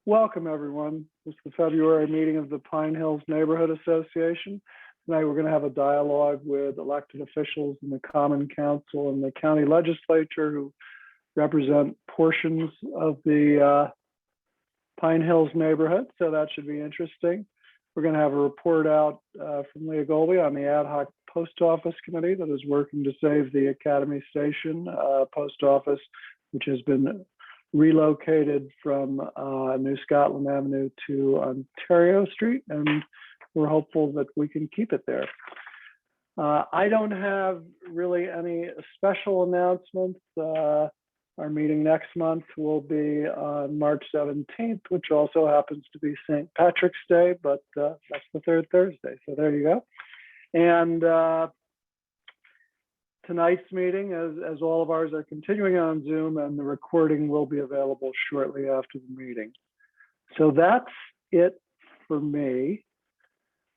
Welcome, everyone. This is the February meeting of the Pine Hills Neighborhood Association. Tonight, we're going to have a dialogue with elected officials in the Common Council and the County Legislature who represent portions of the Pine Hills neighborhood, so that should be interesting. We're going to have a report out from Leah Golby on the ad hoc post office committee that is working to save the Academy Station post office, which has been relocated from New Scotland Avenue to Ontario Street, and we're hopeful that we can keep it there. I don't have really any special announcements. Our meeting next month will be on March 17th, which also happens to be St. Patrick's Day, but that's the third Thursday, so there you go. And tonight's meeting, as all of ours, are continuing on Zoom, and the recording will be available shortly after the meeting. So that's it for me.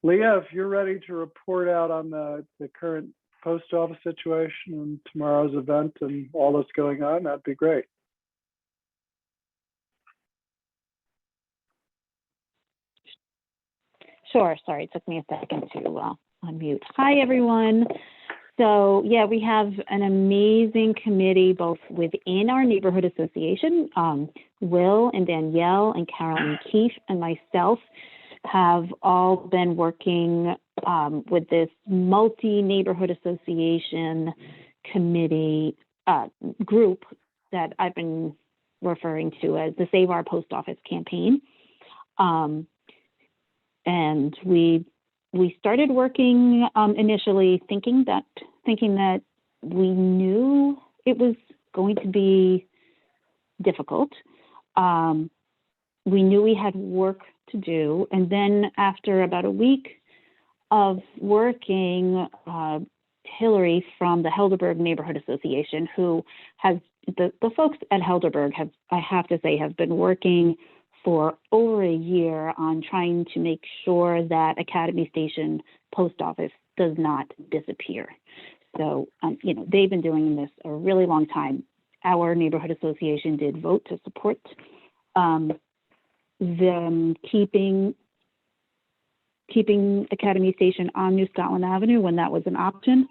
Leah, if you're ready to report out on the current post office situation and tomorrow's event and all that's going on, that'd be great. Sure, sorry, it took me a second to unmute. Hi, everyone. So yeah, we have an amazing committee both within our neighborhood association. Will and Danielle and Carolyn Keefe and myself have all been working with this multi-neighborhood association committee group that I've been referring to as the Save Our Post Office campaign. And we started working initially thinking that we knew it was going to be difficult. We knew we had work to do, and then after about a week of working, Hillary from the Helderberg Neighborhood Association, who has the folks at Helderberg I have to say, have been working for over a year on trying to make sure that Academy Station Post Office does not disappear. So, they've been doing this a really long time. Our neighborhood association did vote to support them keeping Academy Station on New Scotland Avenue when that was an option.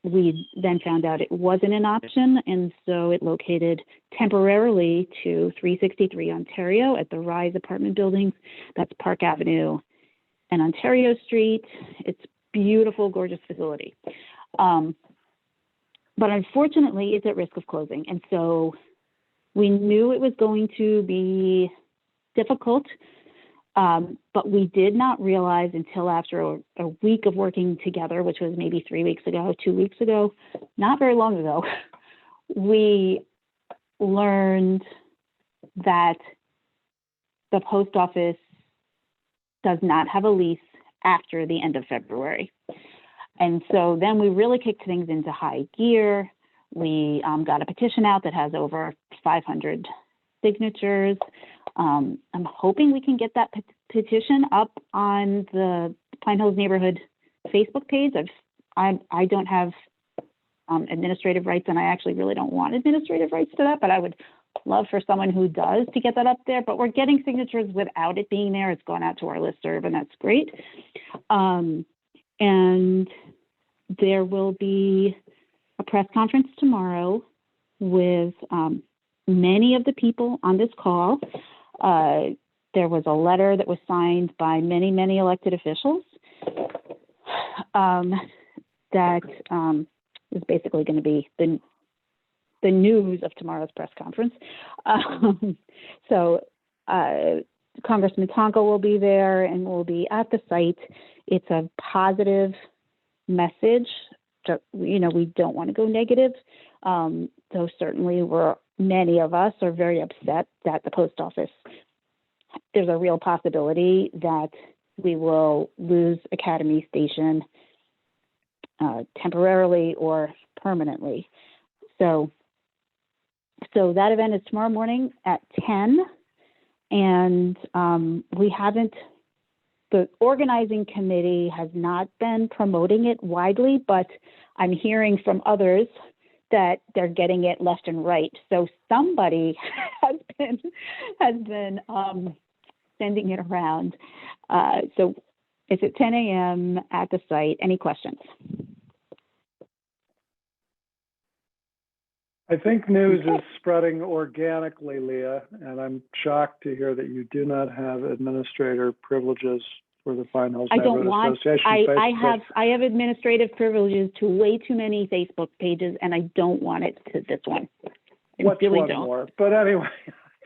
We then found out it wasn't an option, and so it located temporarily to 363 Ontario at the Rise apartment buildings. That's Park Avenue and Ontario Street. It's beautiful, gorgeous facility. But unfortunately, it's at risk of closing. And so we knew it was going to be difficult, but we did not realize until after a week of working together, which was maybe 3 weeks ago, 2 weeks ago, not very long ago, we learned that the post office does not have a lease after the end of February. And so then we really kicked things into high gear. We got a petition out that has over 500 signatures. I'm hoping we can get that petition up on the Pine Hills Neighborhood Facebook page. I don't have administrative rights, and I actually really don't want administrative rights to that, but I would love for someone who does to get that up there. But we're getting signatures without it being there. It's gone out to our listserv, and that's great. And there will be a press conference tomorrow with many of the people on this call. There was a letter that was signed by many, many elected officials that is basically going to be the news of tomorrow's press conference. So Congressman Tonko will be there and will be at the site. It's a positive message. We don't want to go negative. Though certainly many of us are very upset that the post office, there's a real possibility that we will lose Academy Station temporarily or permanently. So that event is tomorrow morning at 10, and the organizing committee has not been promoting it widely, but I'm hearing from others that they're getting it left and right. So somebody has been sending it around. So it's at 10 a.m. at the site. Any questions? I think news is spreading organically, Leah, and I'm shocked to hear that you do not have administrator privileges for the Pine Hills I don't Neighborhood want. Association. I have administrative privileges to way too many Facebook pages, and I don't want it to this one. I What's really one don't. more? But anyway,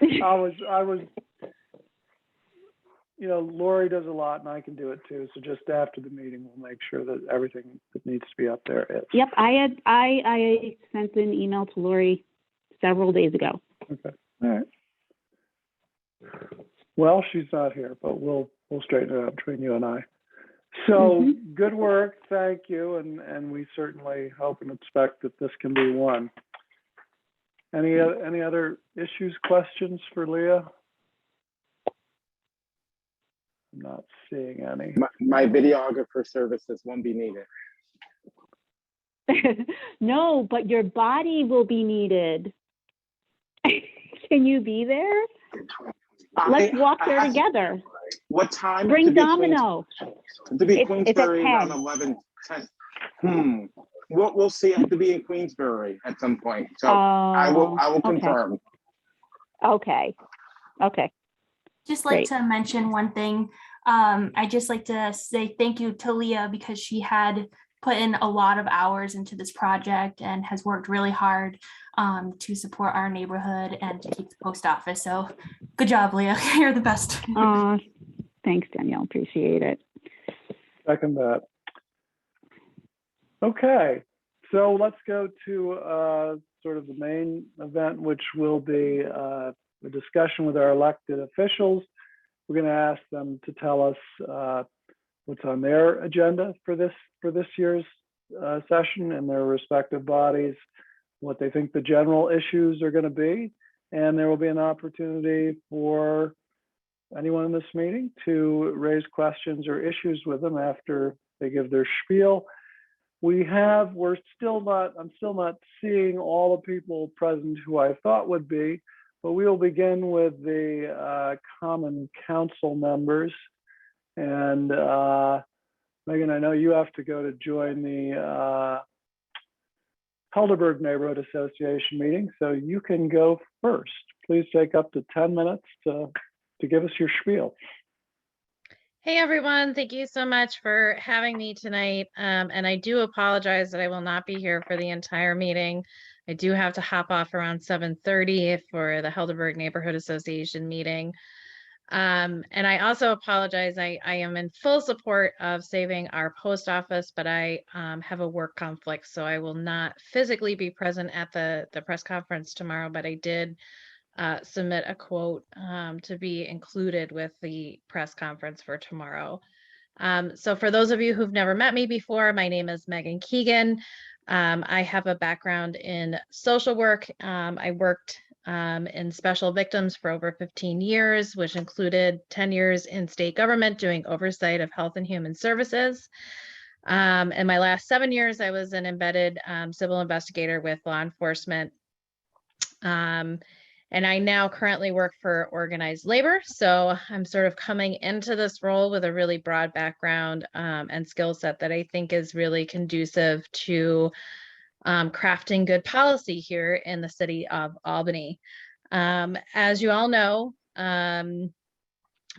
I was, you know, Lori does a lot, and I can do it too. So just after the meeting, we'll make sure that everything that needs to be up there is. Yep, I sent an email to Lori several days ago. Okay. All right. Well, she's not here, but we'll straighten it out between you and I. So good work, thank you, and we certainly hope and expect that this can be one. Any other issues, questions for Leah? I'm not seeing any. My videographer services won't be needed. No, but your body will be needed. Can you be there? Let's walk there together. What time? Bring Domino. To be It's at Queensbury 10. around 11:10. We'll see. I have to be in Queensbury at some point, so I will confirm. Okay. Just like Great. to mention one thing. I just like to say thank you to Leah because she had put in a lot of hours into this project and has worked really hard to support our neighborhood and to keep the post office. So good job, Leah. You're the best. Thanks, Danielle. Appreciate it. Second that. Okay, so let's go to sort of the main event, which will be a discussion with our elected officials. We're going to ask them to tell us what's on their agenda for this year's session and their respective bodies, what they think the general issues are going to be, and there will be an opportunity for anyone in this meeting to raise questions or issues with them after they give their spiel. I'm still not seeing all the people present who I thought would be, but we will begin with the Common Council members. And Megan, I know you have to go to join the Helderberg Neighborhood Association meeting, so you can go first. Please take up to 10 minutes to give us your spiel. Hey everyone, thank you so much for having me tonight. And I do apologize that I will not be here for the entire meeting. I do have to hop off around 7:30 for the Helderberg Neighborhood Association meeting. And I also apologize, I am in full support of saving our post office, but I have a work conflict, so I will not physically be present at the press conference tomorrow, but I did submit a quote to be included with the press conference for tomorrow. So for those of you who've never met me before, my name is Megan Keegan. I have a background in social work. I worked in special victims for over 15 years, which included 10 years in state government doing oversight of health and human services. In my last 7 years, I was an embedded civil investigator with law enforcement. And I now currently work for organized labor. So I'm sort of coming into this role with a really broad background and skill set that I think is really conducive to crafting good policy here in the city of Albany. As you all know,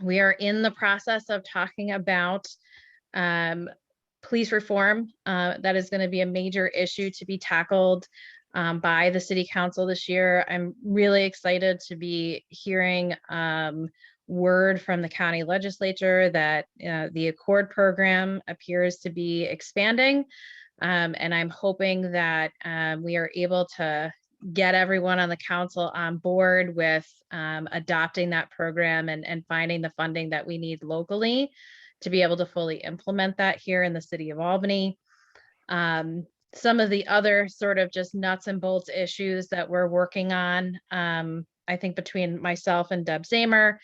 we are in the process of talking about police reform. That is going to be a major issue to be tackled by the city council this year. I'm really excited to be hearing word from the county legislature that the Accord program appears to be expanding. And I'm hoping that we are able to get everyone on the council on board with adopting that program and finding the funding that we need locally to be able to fully implement that here in the city of Albany. Some of the other sort of just nuts and bolts issues that we're working on, I think between myself and Deb Zamer,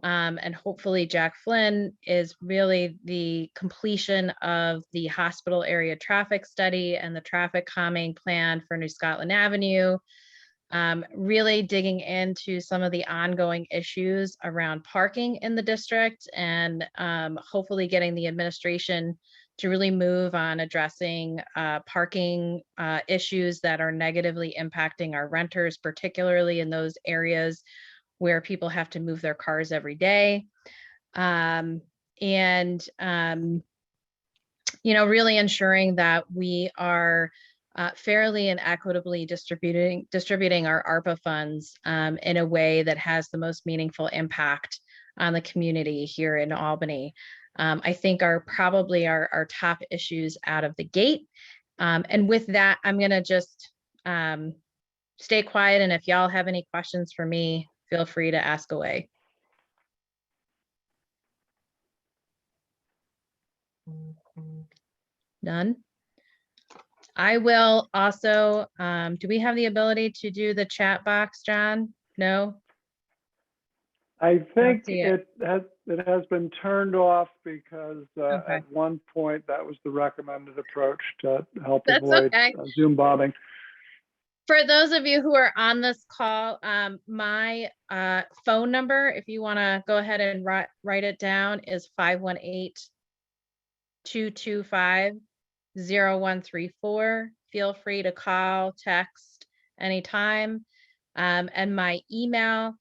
And hopefully Jack Flynn is really the completion of the hospital area traffic study and the traffic calming plan for New Scotland Avenue. Really digging into some of the ongoing issues around parking in the district, and hopefully getting the administration to really move on addressing parking issues that are negatively impacting our renters, particularly in those areas where people have to move their cars every day. Really ensuring that we are fairly and equitably distributing our ARPA funds in a way that has the most meaningful impact on the community here in Albany. I think are probably our top issues out of the gate. And with that, I'm going to just stay quiet. And if y'all have any questions for me, feel free to ask away. None? I will also, do we have the ability to do the chat box, John? No? I think see it has been turned off because Okay. at one point that was the recommended approach to help That's avoid okay. Zoom bombing. For those of you who are on this call, my phone number, if you want to go ahead and write it down, is 518-225-0134. Feel free to call, text anytime. And my email,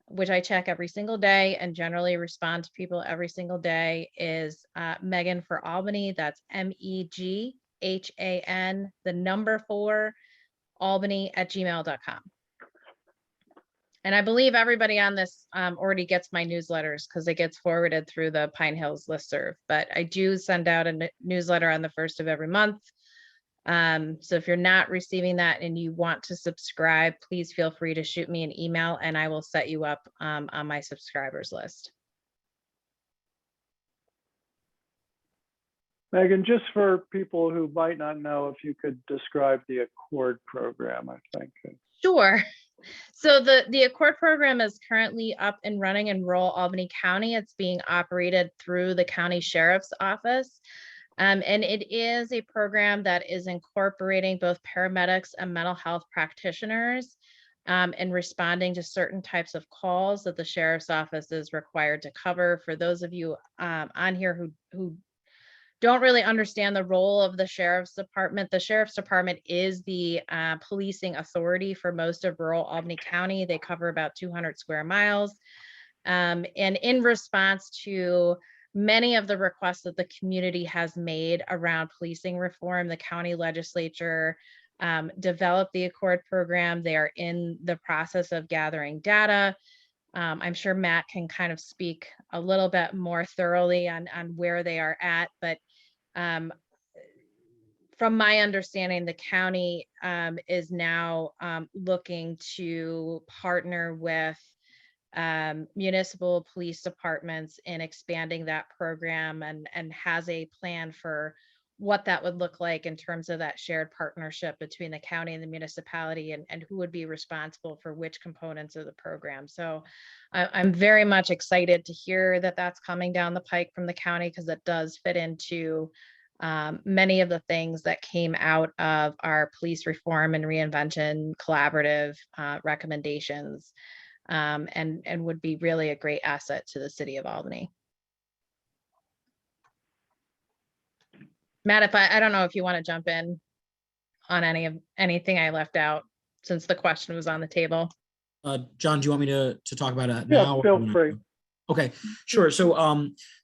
which I check every single day and generally respond to people every single day, is Megan for Albany. That's MEGHAN, the number 4, albany@gmail.com. And I believe everybody on this already gets my newsletters because it gets forwarded through the Pine Hills listserv. But I do send out a newsletter on the 1st of every month. So if you're not receiving that and you want to subscribe, please feel free to shoot me an email and I will set you up on my subscribers list. Megan, just for people who might not know, if you could describe the Accord program, I think. Sure. So the Accord program is currently up and running in rural Albany County. It's being operated through the county sheriff's office. And it is a program that is incorporating both paramedics and mental health practitioners in responding to certain types of calls that the sheriff's office is required to cover. For those of you on here who don't really understand the role of the sheriff's department is the policing authority for most of rural Albany County. They cover about 200 square miles. And in response to many of the requests that the community has made around policing reform, the county legislature developed the Accord program. They are in the process of gathering data. I'm sure Matt can kind of speak a little bit more thoroughly on where they are at, but from my understanding, the county is now looking to partner with municipal police departments in expanding that program and has a plan for what that would look like in terms of that shared partnership between the county and the municipality and who would be responsible for which components of the program. So I'm very much excited to hear that that's coming down the pike from the county because it does fit into many of the things that came out of our police reform and reinvention collaborative recommendations and would be really a great asset to the city of Albany. Matt, if I don't know if you want to jump in on anything I left out since the question was on the table. John, do you want me to talk about it Yeah, now? feel free. Okay, sure. So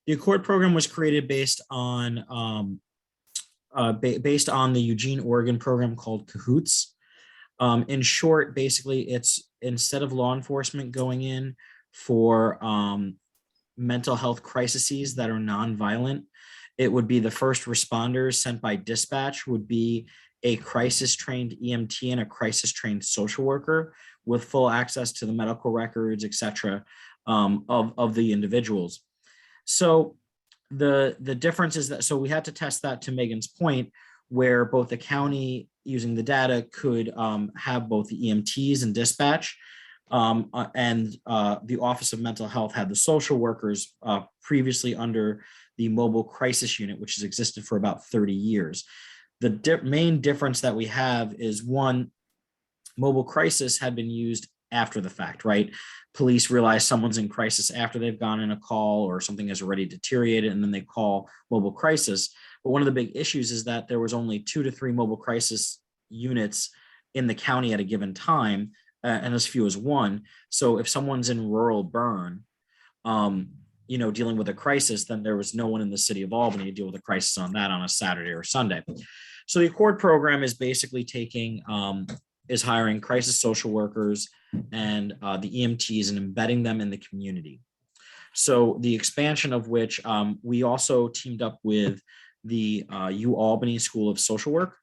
the Accord program was created based on the Eugene, Oregon program called Cahoots. In short, basically, it's instead of law enforcement going in for mental health crises that are nonviolent, it would be the first responders sent by dispatch would be a crisis-trained EMT and a crisis-trained social worker with full access to the medical records, et cetera, of the individuals. So the difference is that, so we had to test that to Megan's point, where both the county using the data could have both the EMTs and dispatch, The Office of Mental Health had the social workers previously under the mobile crisis unit, which has existed for about 30 years. The main difference that we have is, one, mobile crisis had been used after the fact, right? Police realize someone's in crisis after they've gone in a call or something has already deteriorated, and then they call mobile crisis. But one of the big issues is that there was only 2 to 3 mobile crisis units in the county at a given time, and as few as 1. So if someone's in rural Bern, dealing with a crisis, then there was no one in the city of Albany to deal with a crisis on that on a Saturday or Sunday. So the Accord program is basically is hiring crisis social workers and the EMTs and embedding them in the community. So the expansion of which we also teamed up with the Albany School of Social Work,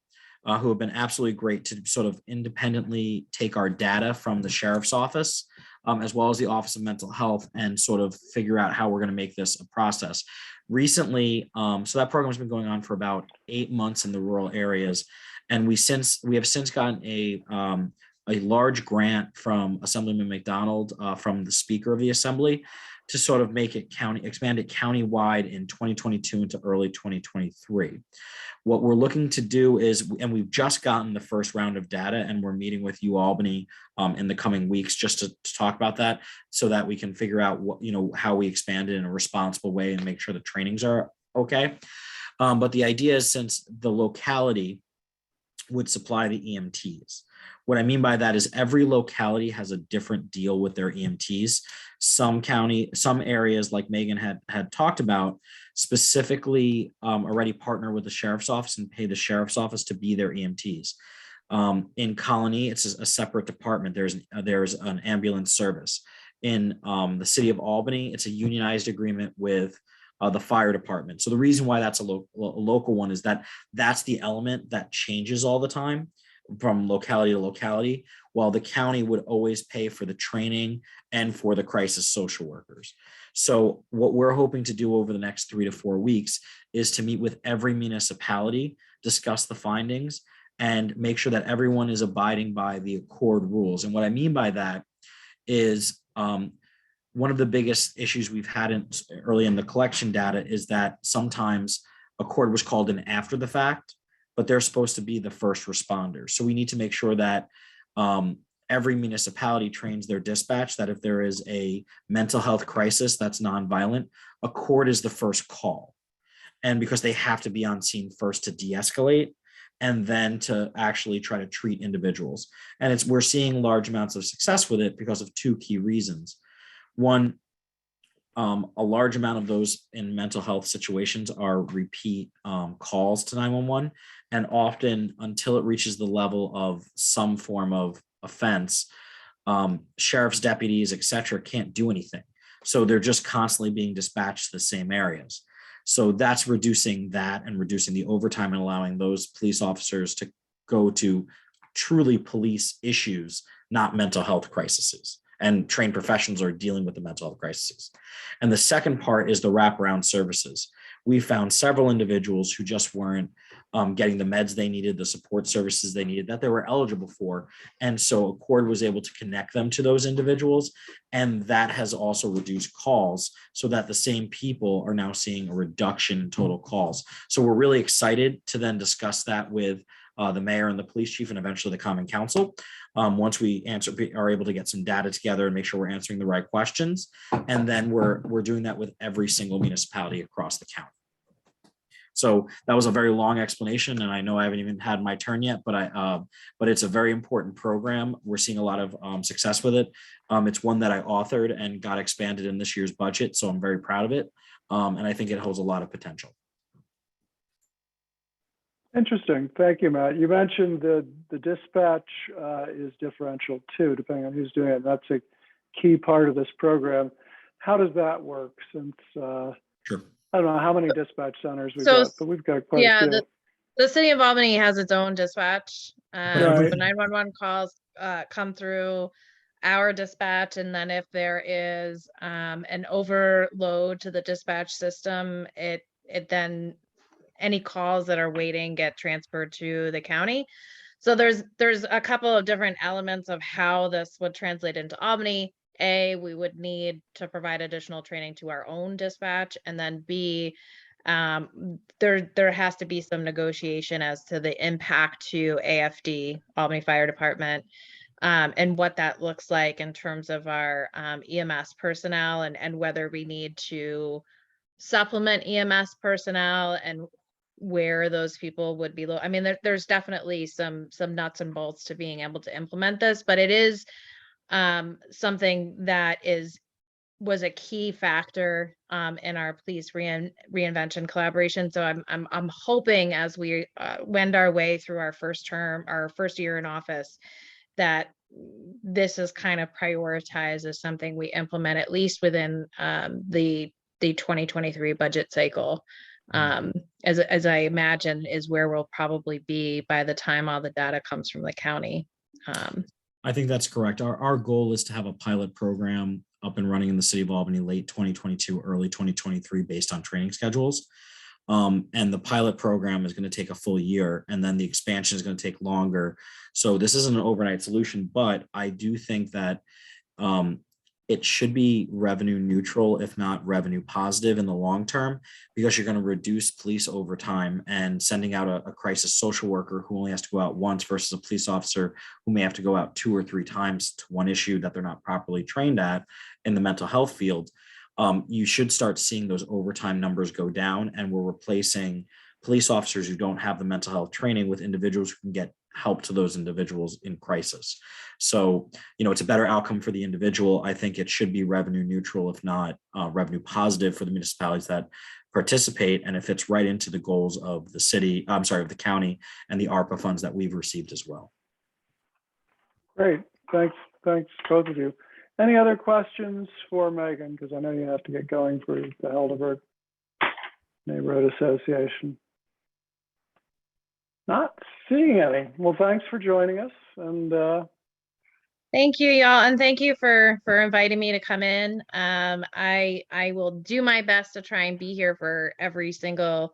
who have been absolutely great to sort of independently take our data from the sheriff's office, as well as the Office of Mental Health, and sort of figure out how we're going to make this a process. Recently, so that program has been going on for about 8 months in the rural areas, and we have since gotten a large grant from Assemblyman McDonald, from the Speaker of the Assembly, to sort of make it expand it countywide in 2022 into early 2023. What we're looking to do is, and we've just gotten the first round of data, and we're meeting with Albany in the coming weeks just to talk about that, so that we can figure out how we expand it in a responsible way and make sure the trainings are okay. But the idea is, since the locality would supply the EMTs. What I mean by that is every locality has a different deal with their EMTs. Some areas, like Megan had talked about, specifically already partner with the sheriff's office and pay the sheriff's office to be their EMTs. In Colony, it's a separate department. There's an ambulance service. In the city of Albany, it's a unionized agreement with the fire department. So the reason why that's a local one is that that's the element that changes all the time from locality to locality, while the county would always pay for the training and for the crisis social workers. So what we're hoping to do over the next 3 to 4 weeks is to meet with every municipality, discuss the findings, and make sure that everyone is abiding by the Accord rules. And what I mean by that is, one of the biggest issues we've had early in the collection data is that sometimes Accord was called in after the fact, but they're supposed to be the first responders. So we need to make sure that every municipality trains their dispatch that if there is a mental health crisis that's nonviolent, Accord is the first call. And because they have to be on scene first to de-escalate, and then to actually try to treat individuals. And we're seeing large amounts of success with it because of 2 key reasons. One, a large amount of those in mental health situations are repeat calls to 911, and often, until it reaches the level of some form of offense, sheriff's deputies, etc., can't do anything. So they're just constantly being dispatched to the same areas. So that's reducing that and reducing the overtime and allowing those police officers to go to truly police issues, not mental health crises. And trained professionals are dealing with the mental health crises. And the second part is the wraparound services. We found several individuals who just weren't getting the meds they needed, the support services they needed that they were eligible for. And so Accord was able to connect them to those individuals. And that has also reduced calls, so that the same people are now seeing a reduction in total calls. So we're really excited to then discuss that with the mayor and the police chief, and eventually the common council, once we are able to get some data together and make sure we're answering the right questions. And then we're doing that with every single municipality across the county. So that was a very long explanation, and I know I haven't even had my turn yet, but it's a very important program. We're seeing a lot of success with it. It's one that I authored and got expanded in this year's budget, so I'm very proud of it, and I think it holds a lot of potential. Interesting. Thank you, Matt. You mentioned the dispatch is differential too, depending on who's doing it. That's a key part of this program. How does that work? Since Sure. I don't know how many dispatch centers we've So, got, but we've got quite a few. The city of Albany has its own dispatch. Right. The 911 calls come through our dispatch, and then if there is an overload to the dispatch system, it then any calls that are waiting get transferred to the county. So there's a couple of different elements of how this would translate into Albany. A, we would need to provide additional training to our own dispatch, and then B, there has to be some negotiation as to the impact to AFD, Albany Fire Department, and what that looks like in terms of our EMS personnel, and whether we need to supplement EMS personnel and where those people would be low. I mean, there's definitely some nuts and bolts to being able to implement this, but it is something that was a key factor in our police reinvention collaboration. So I'm hoping as we wend our way through our first year in office, that this is kind of prioritized as something we implement at least within the 2023 budget cycle, as I imagine is where we'll probably be by the time all the data comes from the county. I think that's correct. Our goal is to have a pilot program up and running in the city of Albany late 2022, early 2023, based on training schedules. And the pilot program is going to take a full year, and then the expansion is going to take longer. So this isn't an overnight solution, but I do think that it should be revenue neutral, if not revenue positive in the long term, because you're going to reduce police overtime, and sending out a crisis social worker who only has to go out once versus a police officer who may have to go out 2 or 3 times to one issue that they're not properly trained at in the mental health field. You should start seeing those overtime numbers go down, and we're replacing police officers who don't have the mental health training with individuals who can get help to those individuals in crisis. So, it's a better outcome for the individual. I think it should be revenue neutral, if not revenue positive, for the municipalities that participate, and it fits right into the goals of the of the county and the ARPA funds that we've received as well. Great, thanks both of you. Any other questions for Megan? Because I know you have to get going for the Helderberg Neighborhood Association. Not seeing any. Well, thanks for joining us. And thank you, y'all, and thank you for inviting me to come in. I will do my best to try and be here for every single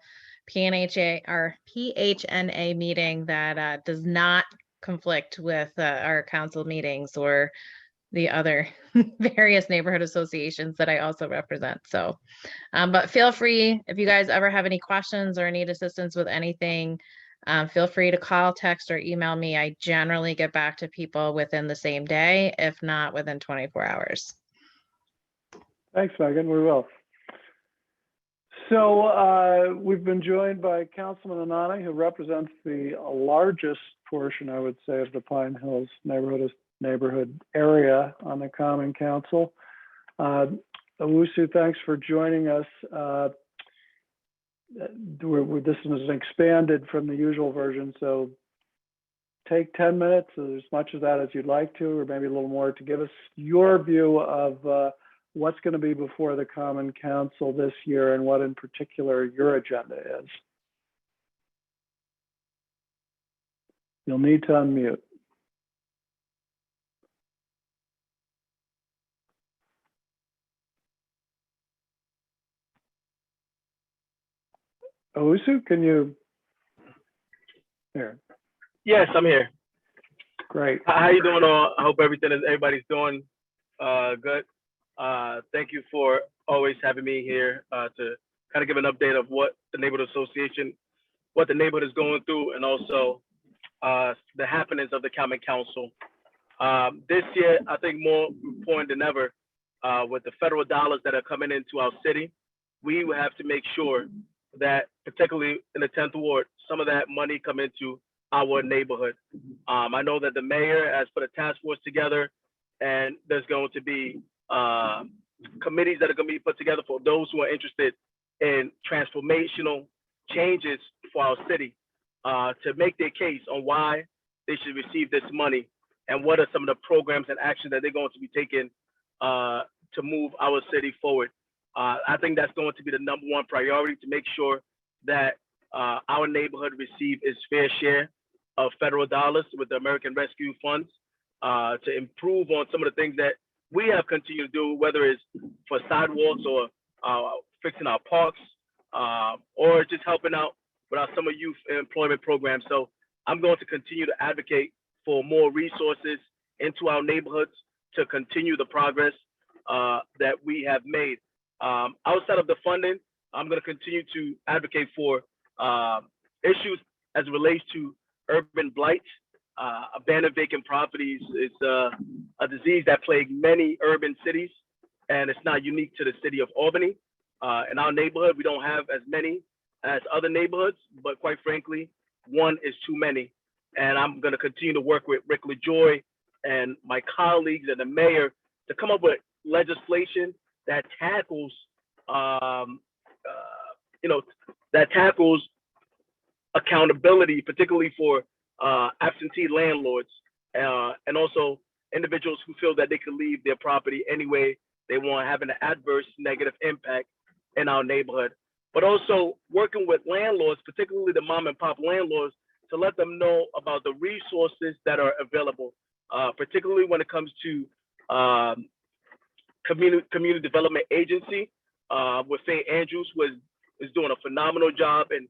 PNHA or PHNA meeting that does not conflict with our council meetings or the other various neighborhood associations that I also represent. So, but feel free, if you guys ever have any questions or need assistance with anything, feel free to call, text, or email me. I generally get back to people within the same day, if not within 24 hours. Thanks, Megan. We will. So we've been joined by Councilman Anani, who represents the largest portion, I would say, of the Pine Hills neighborhood area on the Common Council. Owusu, thanks for joining us. This is expanded from the usual version, so take 10 minutes, as much of that as you'd like to, or maybe a little more, to give us your view of what's going to be before the Common Council this year and what in particular your agenda is. You'll need to unmute. Owusu, can you? There. Yes, I'm here. Great. How you doing all? I hope everybody's doing good. Thank you for always having me here to kind of give an update of what the neighborhood association, what the neighborhood is going through, and also the happenings of the Common Council. This year, I think more important than ever, with the federal dollars that are coming into our city, we will have to make sure that, particularly in the 10th ward, some of that money come into our neighborhood. I know that the mayor has put a task force together, and there's going to be committees that are going to be put together for those who are interested in transformational changes for our city, to make their case on why they should receive this money and what are some of the programs and actions that they're going to be taking to move our city forward. I think that's going to be the #1 priority, to make sure that our neighborhood receive its fair share of federal dollars with the American Rescue Funds, to improve on some of the things that we have continued to do, whether it's for sidewalks or fixing our parks, or just helping out with our summer youth employment program. So I'm going to continue to advocate for more resources into our neighborhoods to continue the progress that we have made. Outside of the funding, I'm going to continue to advocate for issues as it relates to urban blight. Abandoned vacant properties is a disease that plagues many urban cities, and it's not unique to the city of Albany. In our neighborhood, we don't have as many as other neighborhoods, but quite frankly, one is too many. And I'm going to continue to work with Rick LaJoy and my colleagues and the mayor to come up with legislation that tackles, that tackles accountability, particularly for absentee landlords and also individuals who feel that they could leave their property anyway they want, having an adverse negative impact in our neighborhood. But also working with landlords, particularly the mom and pop landlords, to let them know about the resources that are available, particularly when it comes to community development agency with Faye Andrews, who is doing a phenomenal job, and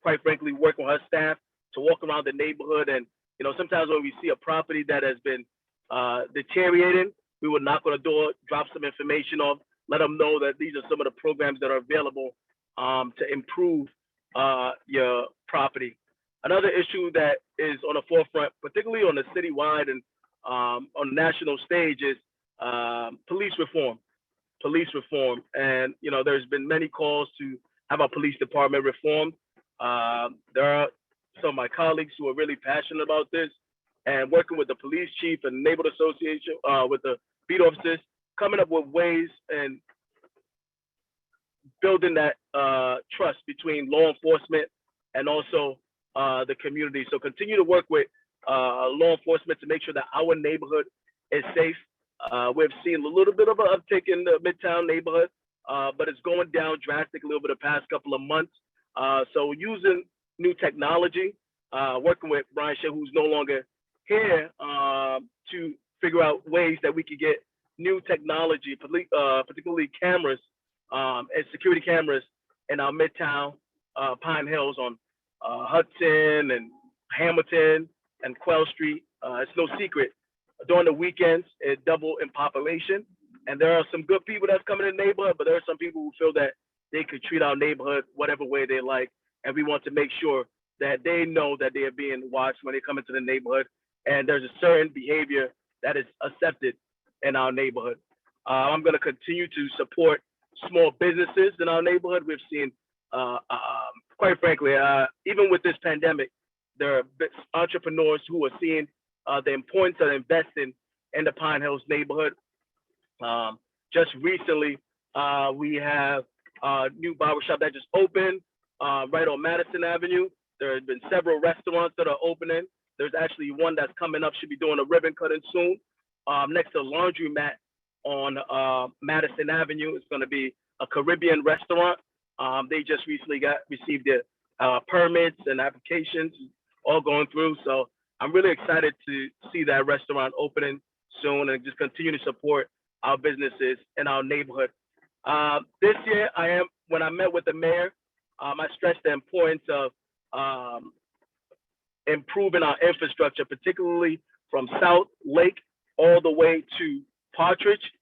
quite frankly, working with her staff to walk around the neighborhood. And sometimes when we see a property that has been deteriorating, we would knock on the door, drop some information off, let them know that these are some of the programs that are available to improve your property. Another issue that is on the forefront, particularly on the citywide and on the national stage, is police reform. And there's been many calls to have our police department reformed. There are some of my colleagues who are really passionate about this, and working with the police chief and neighborhood association, with the beat officers, coming up with ways and building that trust between law enforcement and also the community. So continue to work with law enforcement to make sure that our neighborhood is safe. We've seen a little bit of an uptick in the Midtown neighborhood, but it's going down drastically over the past couple of months. So using new technology, working with Brian Shea, who's no longer here, to figure out ways that we could get new technology, particularly cameras and security cameras in our Midtown Pine Hills on Hudson and Hamilton and Quell Street. It's no secret. During the weekends, it doubled in population. And there are some good people that's coming in the neighborhood, but there are some people who feel that they could treat our neighborhood whatever way they like. And we want to make sure that they know that they are being watched when they come into the neighborhood. And there's a certain behavior that is accepted in our neighborhood. I'm going to continue to support small businesses in our neighborhood. We've seen, quite frankly, even with this pandemic, there are entrepreneurs who are seeing the importance of investing in the Pine Hills neighborhood. Just recently, we have a new barbershop that just opened right on Madison Avenue. There have been several restaurants that are opening. There's actually one that's coming up, should be doing a ribbon cutting soon. Next to Laundromat on Madison Avenue, it's going to be a Caribbean restaurant. They just recently received their permits and applications all going through. So I'm really excited to see that restaurant opening soon and just continue to support our businesses in our neighborhood. This year, when I met with the mayor, I stressed the importance of improving our infrastructure, particularly from South Lake all the way to Partridge,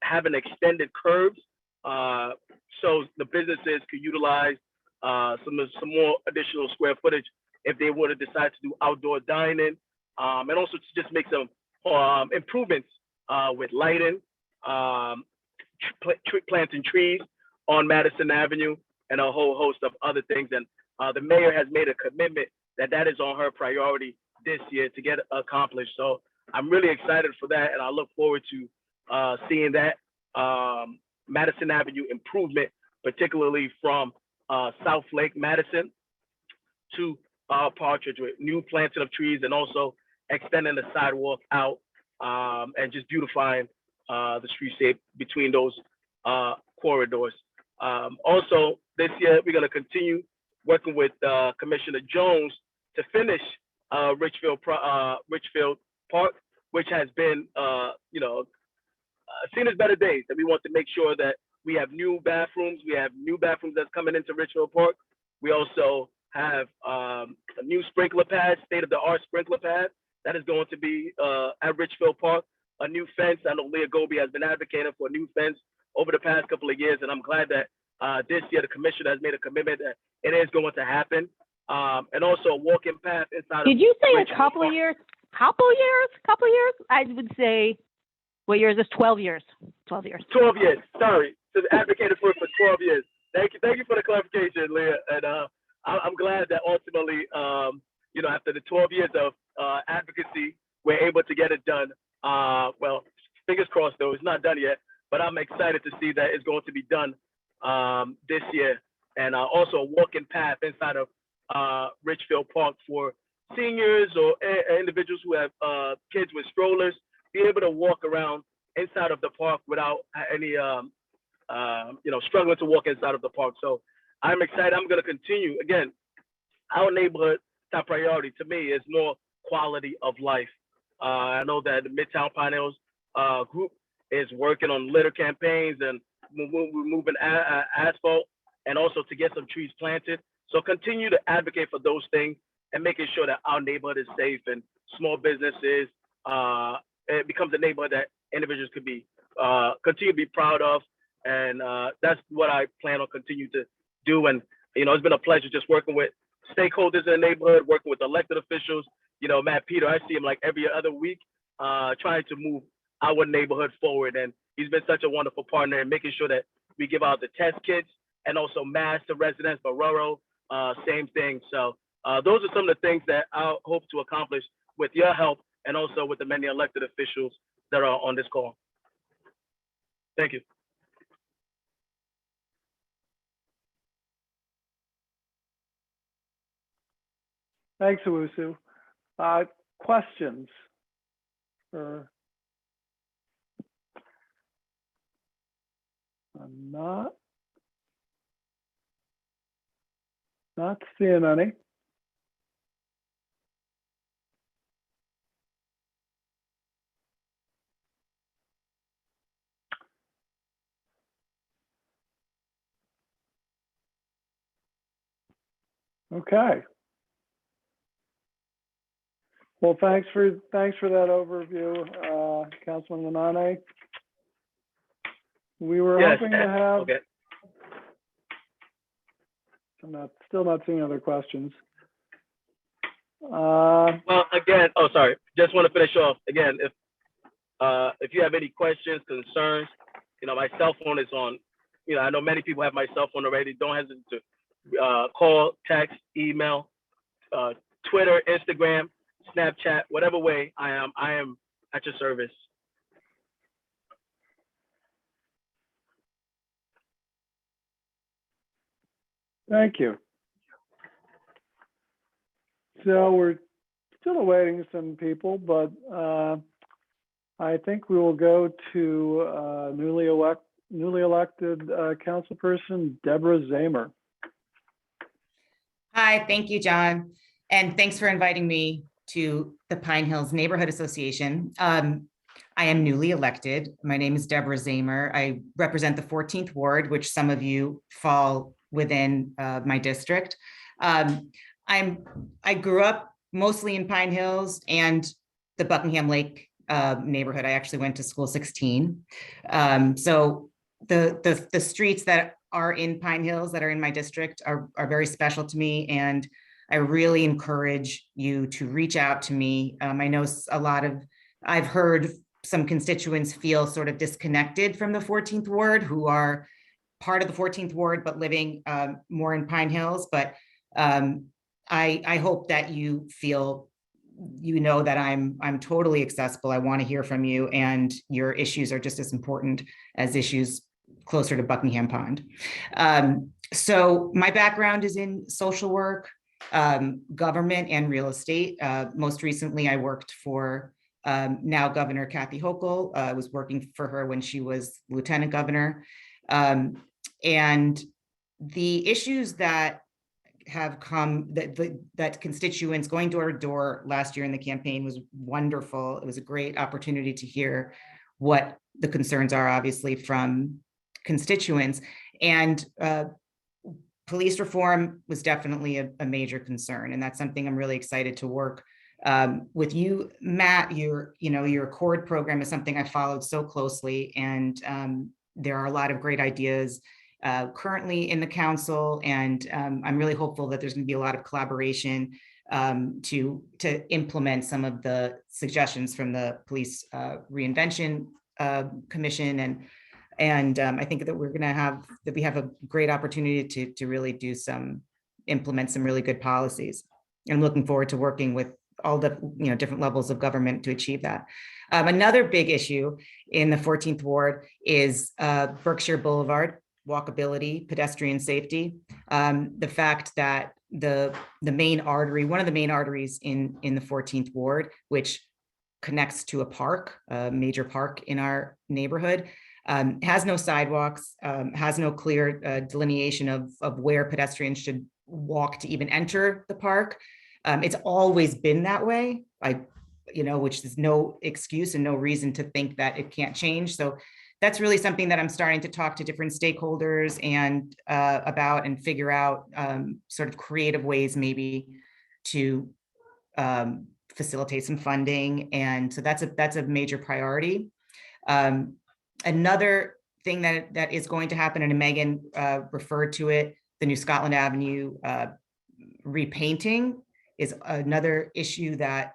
having extended curbs so the businesses could utilize some more additional square footage if they were to decide to do outdoor dining, and also to just make some improvements with lighting, planting trees on Madison Avenue, and a whole host of other things. And the mayor has made a commitment that is on her priority this year to get accomplished. So I'm really excited for that, and I look forward to seeing that Madison Avenue improvement, particularly from South Lake Madison to Partridge, with new planting of trees and also extending the sidewalk out and just beautifying the streetscape between those corridors. Also, this year, we're going to continue working with Commissioner Jones to finish Richfield Park, which has been, seen its better days. And we want to make sure that we have new bathrooms. We have new bathrooms that's coming into Richfield Park. We also have a new sprinkler pad, state-of-the-art sprinkler pad that is going to be at Richfield Park. A new fence. I know Leah Goby has been advocating for a new fence over the past couple of years, and I'm glad that this year the commission has made a commitment that it is going to happen. And also a walking path inside. Did you say a Richfield couple Park. years? Couple years? I would say, what year is this? 12 years. 12 years. 12 years. Sorry, to advocated for it for 12 years. Thank you for the clarification, Leah. And I'm glad that ultimately, after the 12 years of advocacy, we're able to get it done. Well, fingers crossed though, it's not done yet, but I'm excited to see that it's going to be done this year. And also a walking path inside of Richfield Park for seniors or individuals who have kids with strollers, be able to walk around inside of the park without any, struggling to walk inside of the park. So I'm excited. I'm going to continue. Again, our neighborhood top priority to me is more quality of life. I know that the Midtown Pine Hills group is working on litter campaigns and removing asphalt, and also to get some trees planted. So continue to advocate for those things and making sure that our neighborhood is safe and small businesses, it becomes a neighborhood that individuals could be continue to be proud of. And that's what I plan on continue to do. And, it's been a pleasure just working with stakeholders in the neighborhood, working with elected officials. Matt Peter, I see him like every other week, trying to move our neighborhood forward. And he's been such a wonderful partner in making sure that we give out the test kits and also masks to residents, Baroro, same thing. So those are some of the things that I hope to accomplish with your help and also with the many elected officials that are on this call. Thank you. Thanks, Owusu. Questions? I'm not seeing any. Okay. Well, thanks for that overview, Councilman Lanane. We were hoping to have. Okay. I'm still not seeing other questions. Well, again, sorry. Just want to finish off. Again, if you have any questions, concerns, my cell phone is on. I know many people have my cell phone already. Don't hesitate to call, text, email, Twitter, Instagram, Snapchat, whatever way I am at your service. Thank you. So we're still awaiting some people, but I think we will go to newly elected councilperson Deborah Zamer. Hi, thank you, John. And thanks for inviting me to the Pine Hills Neighborhood Association. I am newly elected. My name is Deborah Zamer. I represent the 14th Ward, which some of you fall within my district. I grew up mostly in Pine Hills and the Buckingham Lake neighborhood. I actually went to school 16. So the streets that are in Pine Hills that are in my district are very special to me, and I really encourage you to reach out to me. I know I've heard some constituents feel sort of disconnected from the 14th Ward who are part of the 14th Ward, but living more in Pine Hills. But I hope that you feel, that I'm totally accessible. I want to hear from you, and your issues are just as important as issues closer to Buckingham Pond. So my background is in social work, government, and real estate. Most recently, I worked for now Governor Kathy Hochul. I was working for her when she was Lieutenant Governor. And the issues that have come, that constituents going door to door last year in the campaign was wonderful. It was a great opportunity to hear what the concerns are, obviously, from constituents. And police reform was definitely a major concern, and that's something I'm really excited to work with you, Matt. Your Accord program is something I followed so closely, and there are a lot of great ideas currently in the council, and I'm really hopeful that there's going to be a lot of collaboration to implement some of the suggestions from the Police Reinvention Commission, and I think that we have a great opportunity to really implement some really good policies. I'm looking forward to working with all the different levels of government to achieve that. Another big issue in the 14th Ward is Berkshire Boulevard walkability, pedestrian safety. The fact that the main artery, one of the main arteries in the 14th Ward, which connects to a major park in our neighborhood, has no sidewalks, has no clear delineation of where pedestrians should walk to even enter the park. It's always been that way, which is no excuse and no reason to think that it can't change. So that's really something that I'm starting to talk to different stakeholders and about, and figure out sort of creative ways maybe to facilitate some funding. And so that's a major priority. Another thing that is going to happen, and Megan referred to it, the New Scotland Avenue repainting is another issue that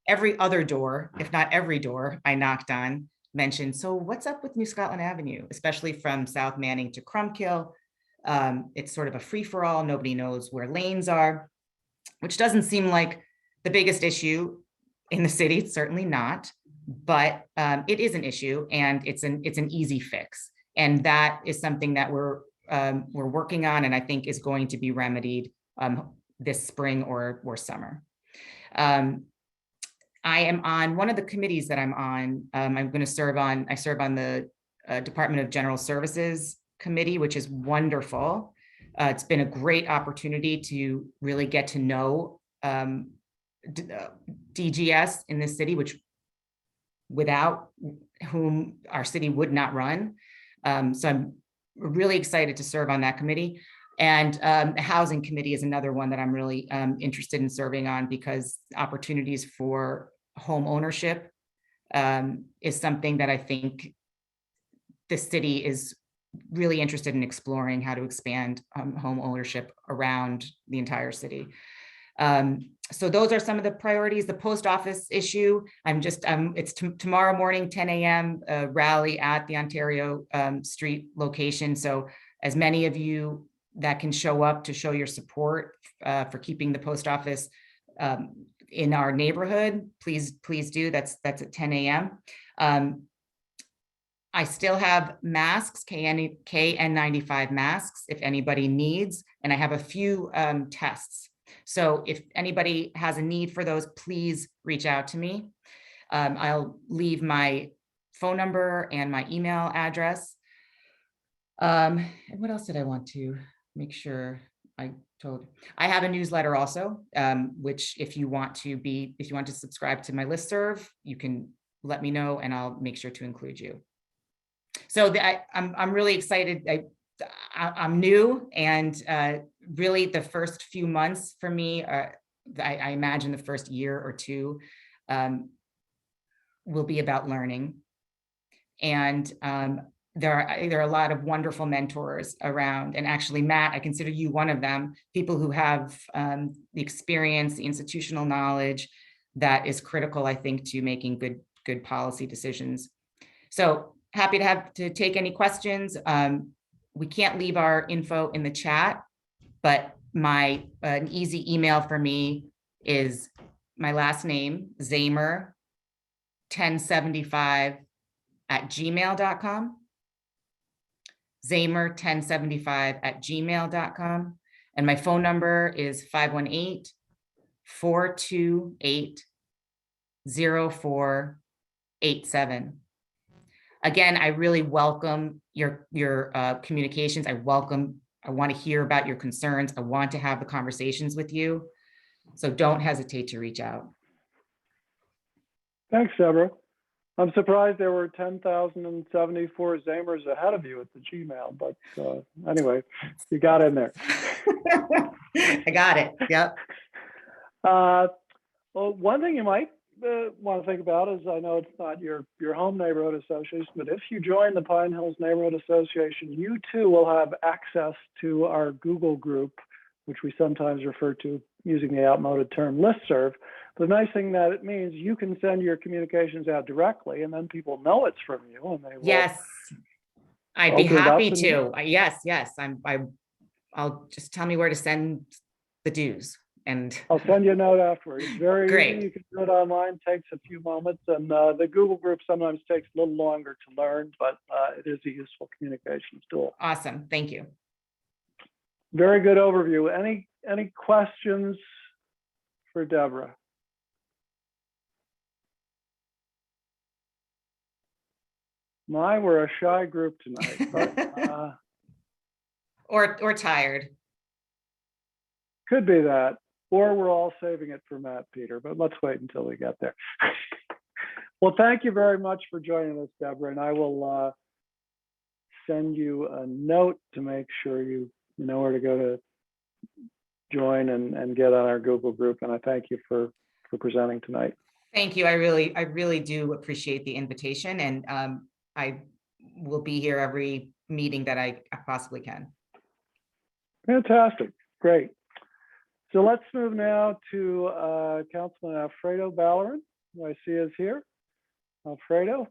every other door, if not every door I knocked on, mentioned, so what's up with New Scotland Avenue, especially from South Manning to Crumpkill? It's sort of a free-for-all. Nobody knows where lanes are, which doesn't seem like the biggest issue in the city. It's certainly not, but it is an issue, and it's an easy fix. And that is something that we're working on, and I think is going to be remedied this spring or summer. I am on one of the committees that I'm on. I serve on the Department of General Services Committee, which is wonderful. It's been a great opportunity to really get to know DGS in this city, without whom our city would not run. So I'm really excited to serve on that committee. And the Housing Committee is another one that I'm really interested in serving on, because opportunities for home ownership is something that I think the city is really interested in exploring, how to expand home ownership around the entire city. So those are some of the priorities. The post office issue, it's tomorrow morning, 10 a.m. Rally at the Ontario Street location. So as many of you that can show up to show your support for keeping the post office in our neighborhood, please do. That's at 10 a.m. I still have masks, KN95 masks, if anybody needs, and I have a few tests. So if anybody has a need for those, please reach out to me. I'll leave my phone number and my email address. And what else did I want to make sure I told? I have a newsletter also, which if you want to subscribe to my listserv, you can let me know and I'll make sure to include you. So I'm really excited. I'm new, and really the first few months for me, I imagine the first year or two will be about learning. And there are a lot of wonderful mentors around, and actually, Matt, I consider you one of them, people who have the experience, the institutional knowledge that is critical, I think, to making good policy decisions. So happy to take any questions. We can't leave our info in the chat, but an easy email for me is my last name, Zamer1075@gmail.com. Zamer1075@gmail.com. And my phone number is 518-428-0487. Again, I really welcome your communications. I want to hear about your concerns. I want to have the conversations with you. So don't hesitate to reach out. Thanks, Deborah. I'm surprised there were 10,074 Zamers ahead of you at the Gmail, but anyway, you got in there. I got it. Yep. Well, one thing you might want to think about is, I know it's not your home neighborhood association, but if you join the Pine Hills Neighborhood Association, you too will have access to our Google group, which we sometimes refer to using the outmoded term listserv. The nice thing that it means, you can send your communications out directly, and then people know it's from you, and they will. Yes. I'd be open it up happy and- to. Yes. I'll just tell me where to send the dues and. I'll send you a note afterwards. It's very Great. easy. You can do it online, takes a few moments, and the Google group sometimes takes a little longer to learn, but it is a useful communications tool. Awesome. Thank you. Very good overview. Any questions for Deborah? We're a shy group tonight, but Or tired. could be that, or we're all saving it for Matt, Peter, but let's wait until we get there. Well, thank you very much for joining us, Deborah, and I will send you a note to make sure you know where to go to join and get on our Google group, and I thank you for presenting tonight. Thank you. I really do appreciate the invitation, and I will be here every meeting that I possibly can. Fantastic, great. So let's move now to Councilman Alfredo Ballerin, who I see is here. Alfredo,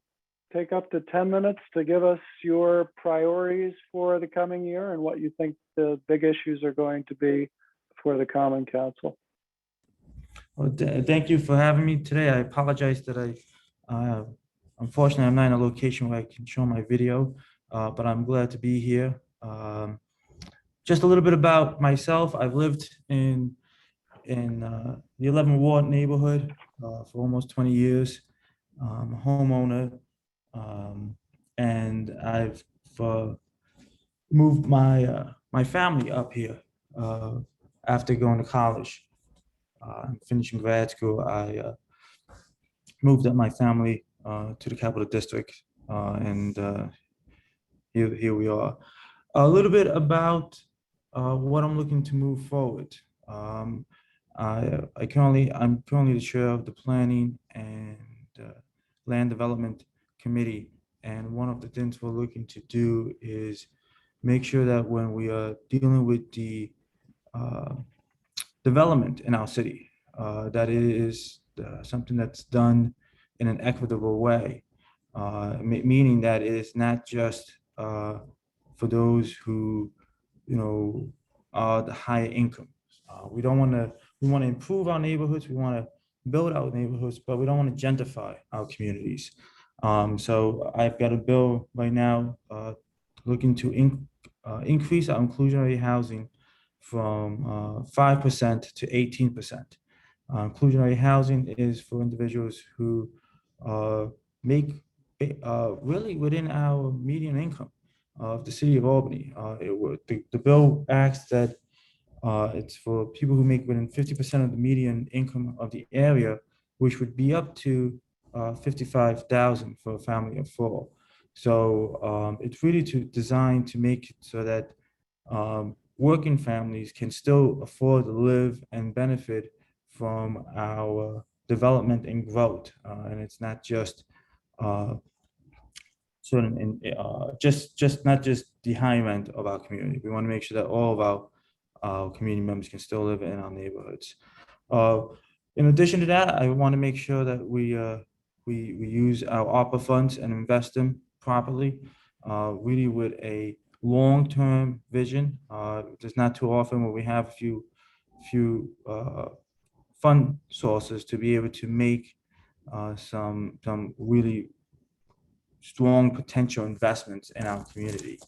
take up to 10 minutes to give us your priorities for the coming year and what you think the big issues are going to be for the Common Council. Well, thank you for having me today. I apologize that unfortunately, I'm not in a location where I can show my video, but I'm glad to be here. Just a little bit about myself. I've lived in the 11 Ward neighborhood for almost 20 years. I'm a homeowner, and I've moved my family up here after going to college. Finishing grad school, I moved up my family to the Capital District, and here we are. A little bit about what I'm looking to move forward. I'm currently the chair of the Planning and Land Development Committee, and one of the things we're looking to do is make sure that when we are dealing with the development in our city, that it is something that's done in an equitable way, meaning that it is not just for those who, are the higher income. We want to improve our neighborhoods. We want to build our neighborhoods, but we don't want to gentrify our communities. So I've got a bill right now looking to increase our inclusionary housing from 5% to 18%. Inclusionary housing is for individuals who make really within our median income of the city of Albany. The bill asks that it's for people who make within 50% of the median income of the area, which would be up to $55,000 for a family of four. So it's really designed to make it so that working families can still afford to live and benefit from our development and growth, and it's not just not just the high end of our community. We want to make sure that all of our community members can still live in our neighborhoods. In addition to that, I want to make sure that we use our ARPA funds and invest them properly, really with a long-term vision. There's not too often where we have a few fund sources to be able to make some really strong potential investments in our community.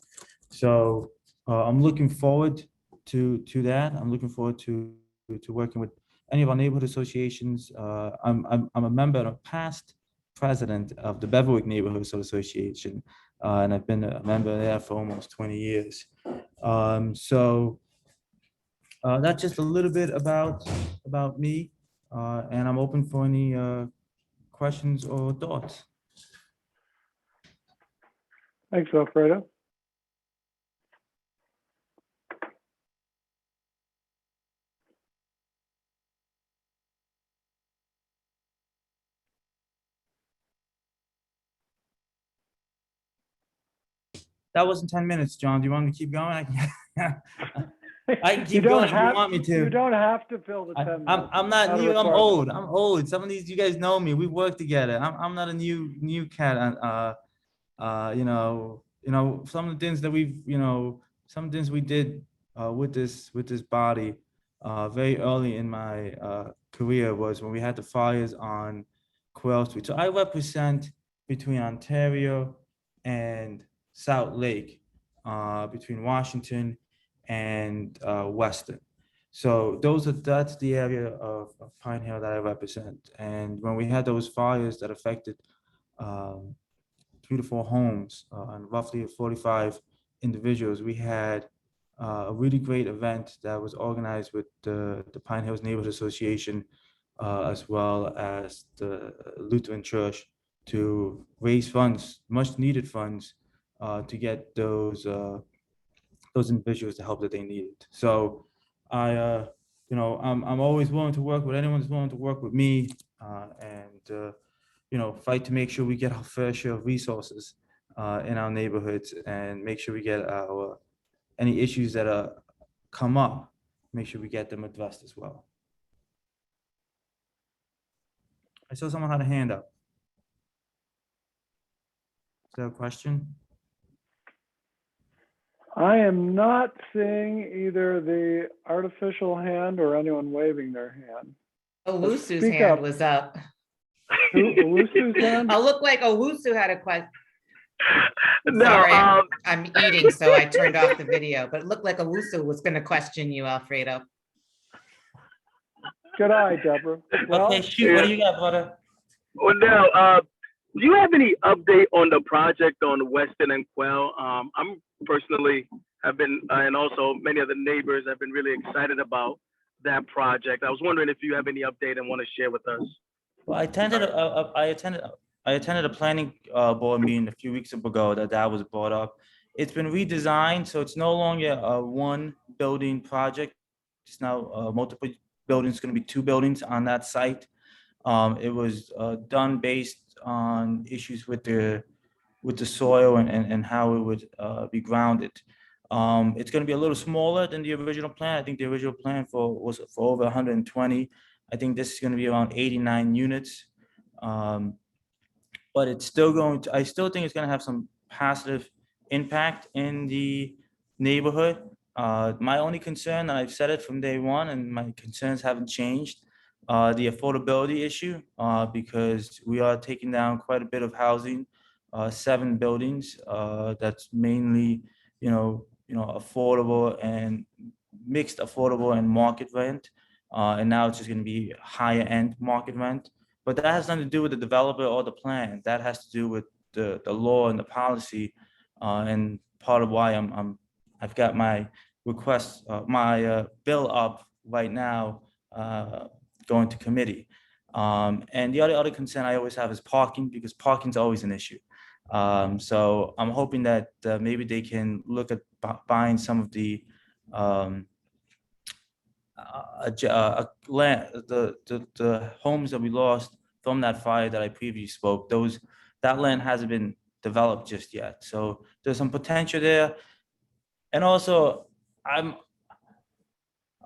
So I'm looking forward to that. I'm looking forward to working with any of our neighborhood associations. I'm a member and a past president of the Beverwick Neighborhood Association, and I've been a member there for almost 20 years. So that's just a little bit about me, and I'm open for any questions or thoughts. Thanks, Alfredo. That wasn't 10 minutes, John. Do you want me to keep going? I can You keep don't going if you have, want me to. you don't have to fill the 10 minutes. I'm not Not a new. I'm requirement. old. I'm old. Some of these, you guys know me. We work together. I'm not a new cat. Some of the things that some of the things we did with this body very early in my career was when we had the fires on Quail Street. So I represent between Ontario and South Lake, between Washington and Weston. So that's the area of Pine Hill that I represent. And when we had those fires that affected 3 to 4 homes and roughly 45 individuals, we had a really great event that was organized with the Pine Hills Neighborhood Association, as well as the Lutheran Church, to raise funds, much needed funds, to get those individuals the help that they needed. So I'm always willing to work with anyone who's willing to work with me, and fight to make sure we get our fair share of resources in our neighborhoods, and make sure we get any issues that come up, make sure we get them addressed as well. I saw someone had a hand up. Is there a question? I am not seeing either the artificial hand or anyone waving their hand. Owusu's Speak hand up. was up. Owusu's hand? I'll look like Owusu had a question. No, Sorry, I'm eating, so I turned off the video, but it looked like Owusu was going to question you, Alfredo. Good eye, Deborah. Well, Okay, shoot, what do you got, brother? well, now, do you have any update on the project on Weston and Quell? I'm personally have been, and also many of the neighbors have been really excited about that project. I was wondering if you have any update and want to share with us. Well, I attended a planning board meeting a few weeks ago that was brought up. It's been redesigned, so it's no longer a one building project. It's now multiple buildings. It's going to be 2 buildings on that site. It was done based on issues with the soil and how it would be grounded. It's going to be a little smaller than the original plan. I think the original plan was for over 120. I think this is going to be around 89 units. But it's still I still think it's going to have some positive impact in the neighborhood. My only concern, and I've said it from day one, and my concerns haven't changed, the affordability issue, because we are taking down quite a bit of housing, 7 buildings, that's mainly, affordable and mixed affordable and market rent. And now it's just going to be higher end market rent. But that has nothing to do with the developer or the plan. That has to do with the law and the policy, and part of why I've got my request, my bill up right now, going to committee. And the other concern I always have is parking, because parking's always an issue. So I'm hoping that maybe they can look at buying some of the land, the homes that we lost from that fire that I previously spoke. That land hasn't been developed just yet. So there's some potential there. And also, I'm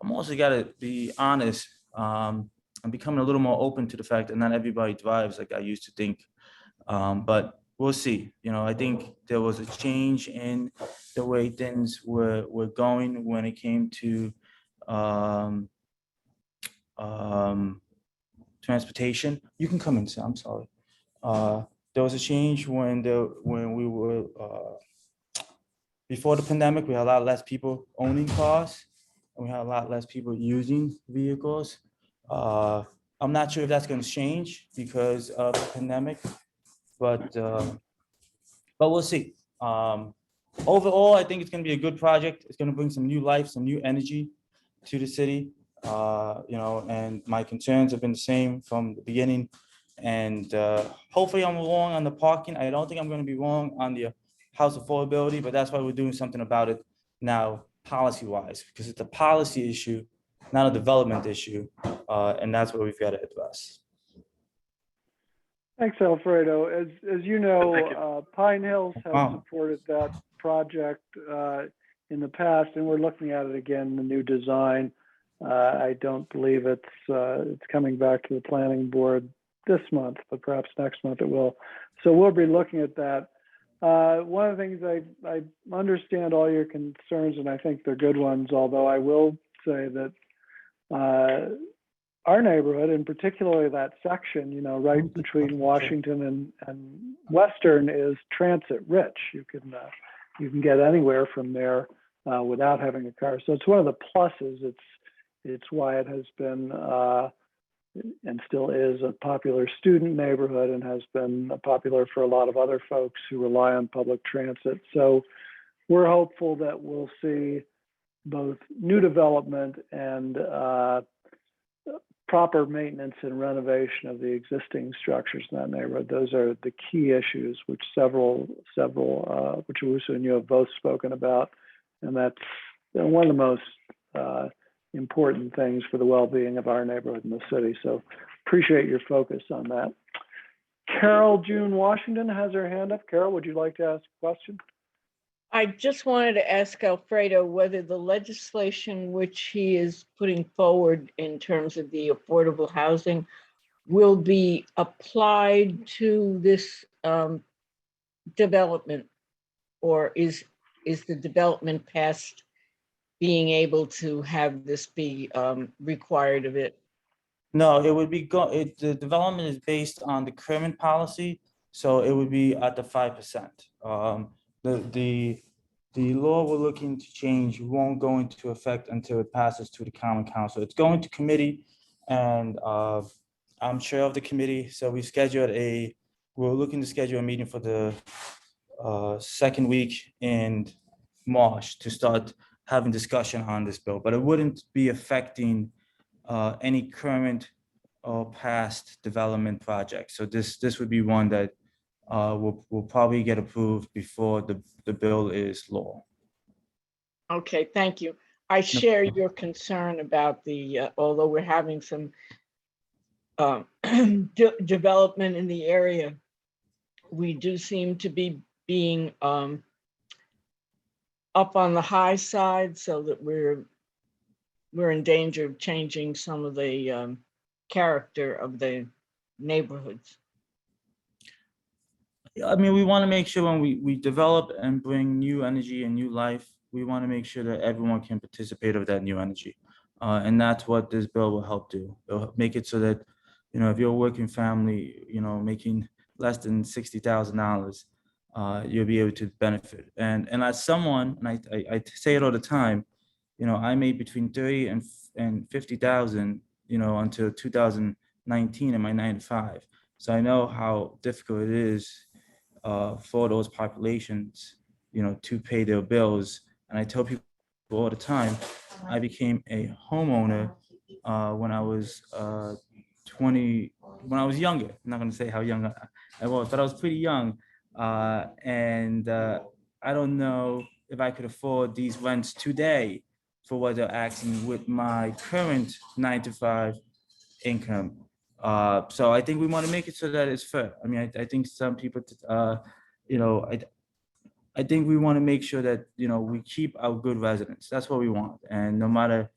also got to be honest. I'm becoming a little more open to the fact that not everybody drives like I used to think. But we'll see. I think there was a change in the way things were going when it came to transportation. You can come in, sir. I'm sorry. There was a change when we were before the pandemic. We had a lot less people owning cars, and we had a lot less people using vehicles. I'm not sure if that's going to change because of the pandemic, but we'll see. Overall, I think it's going to be a good project. It's going to bring some new life, some new energy to the city. And my concerns have been the same from the beginning. And hopefully I'm wrong on the parking. I don't think I'm going to be wrong on the house affordability, but that's why we're doing something about it now policy-wise, because it's a policy issue, not a development issue, and that's what we've got to address. Thanks, Alfredo. As you know, Thank you. Pine Hills has Wow. supported that project in the past, and we're looking at it again, the new design. I don't believe it's coming back to the planning board this month, but perhaps next month it will. So we'll be looking at that. One of the things I understand all your concerns, and I think they're good ones, although I will say that our neighborhood, and particularly that section, right between Washington and Western, is transit rich. You can get anywhere from there without having a car. So it's one of the pluses. It's why it has been and still is a popular student neighborhood, and has been popular for a lot of other folks who rely on public transit. So we're hopeful that we'll see both new development and proper maintenance and renovation of the existing structures in that neighborhood. Those are the key issues, which several, which Owusu and you have both spoken about, and that's one of the most important things for the well-being of our neighborhood in the city. So appreciate your focus on that. Carol June Washington has her hand up. Carol, would you like to ask a question? I just wanted to ask Alfredo whether the legislation which he is putting forward in terms of the affordable housing will be applied to this development, or is the development past being able to have this be required of it? No, it would be the development is based on the current policy, so it would be at the 5%. The law we're looking to change won't go into effect until it passes to the Common Council. It's going to committee, and I'm chair of the committee, so we're looking to schedule a meeting for the second week in March to start having discussion on this bill, but it wouldn't be affecting any current or past development projects. So this would be one that will probably get approved before the bill is law. Okay, thank you. I share your concern about the, although we're having some development in the area, we do seem to be being up on the high side, so that we're in danger of changing some of the character of the neighborhoods. I mean, we want to make sure when we develop and bring new energy and new life, we want to make sure that everyone can participate of that new energy. And that's what this bill will help do. It'll make it so that, if you're a working family, making less than $60,000, you'll be able to benefit. And as someone, and I say it all the time, I made between 30 and 50,000, until 2019 in my 9 to 5. So I know how difficult it is for those populations, to pay their bills. And I tell people all the time, I became a homeowner when I was 20, when I was younger. I'm not going to say how young I was, but I was pretty young. And I don't know if I could afford these rents today for what they're asking with my current 9 to 5 income. So I think we want to make it so that it's fair. I mean, I think some people, I think we want to make sure that, we keep our good residents. That's what we want. And no matter,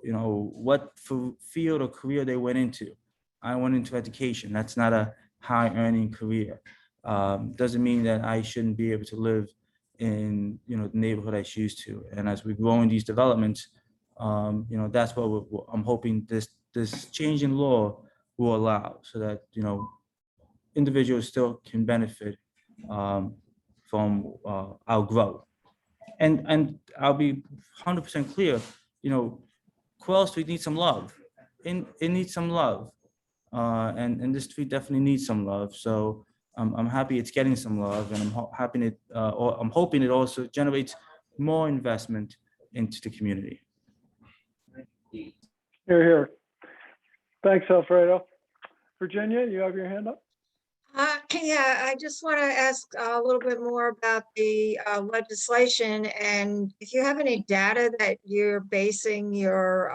what field or career they went into, I went into education. That's not a high earning career. Doesn't mean that I shouldn't be able to live in, the neighborhood I choose to. And as we grow in these developments, that's what I'm hoping this change in law will allow, so that, individuals still can benefit from our growth. And I'll be 100% clear, Quail Street needs some love. It needs some love. And this street definitely needs some love. So I'm happy it's getting some love, and I'm hoping it also generates more investment into the community. Here, here. Thanks, Alfredo. Virginia, you have your hand up? I just want to ask a little bit more about the legislation, and if you have any data that you're basing your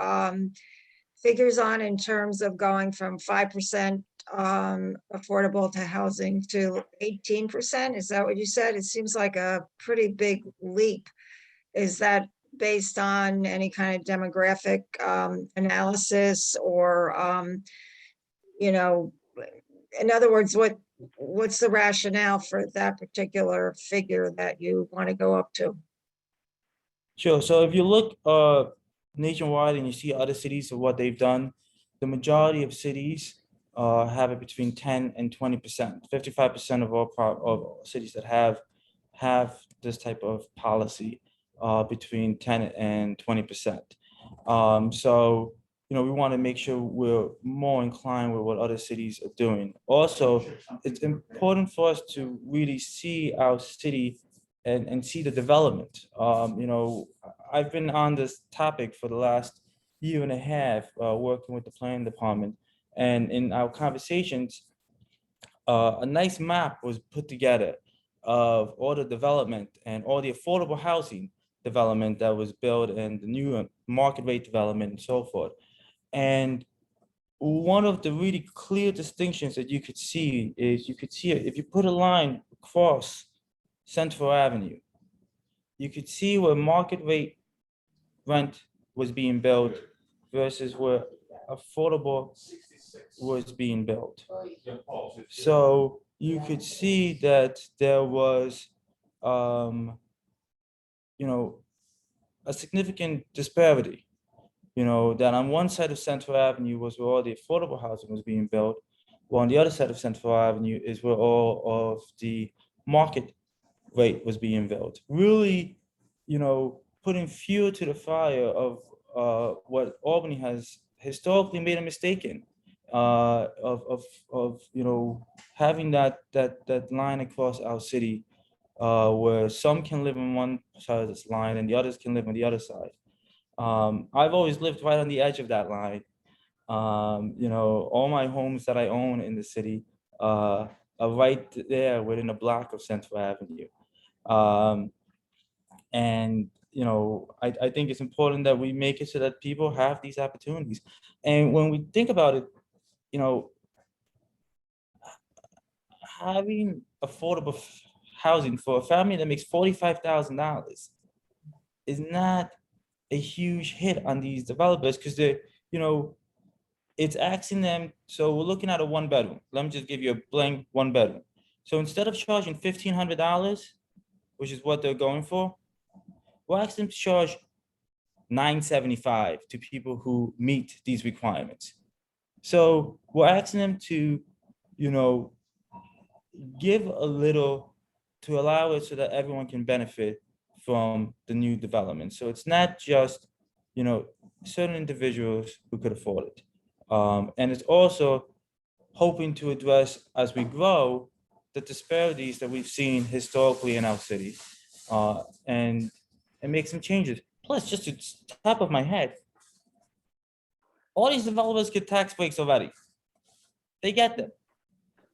figures on in terms of going from 5% affordable to housing to 18%. Is that what you said? It seems like a pretty big leap. Is that based on any kind of demographic analysis, or you know, in other words, what's the rationale for that particular figure that you want to go up to? Sure. So if you look nationwide and you see other cities of what they've done, the majority of cities have it between 10 and 20%. 55% of all cities that have this type of policy between 10 and 20%. So we want to make sure we're more inclined with what other cities are doing. Also, it's important for us to really see our city and see the development. I've been on this topic for the last year and a half, working with the planning department. And in our conversations, a nice map was put together of all the development and all the affordable housing development that was built and the new market rate development and so forth. And one of the really clear distinctions that you could see is if you put a line across Central Avenue, you could see where market rate rent was being built versus where affordable was being built. So you could see that there was, a significant disparity. That on one side of Central Avenue was where all the affordable housing was being built, while on the other side of Central Avenue is where all of the market rate was being built. Really, putting fuel to the fire of what Albany has historically made a mistake in, of having that line across our city, where some can live on one side of this line and the others can live on the other side. I've always lived right on the edge of that line. All my homes that I own in the city are right there within a block of Central Avenue. And I think it's important that we make it so that people have these opportunities. And when we think about it, having affordable housing for a family that makes $45,000 is not a huge hit on these developers, because it's asking them. So we're looking at a 1-bedroom. Let me just give you a blank 1-bedroom. So instead of charging $1,500, which is what they're going for, we're asking them to charge $975 to people who meet these requirements. So we're asking them to, give a little to allow it so that everyone can benefit from the new development. So it's not just, certain individuals who could afford it. And it's also hoping to address, as we grow, the disparities that we've seen historically in our city, and make some changes. Plus, just to top of my head, all these developers get tax breaks already. They get them.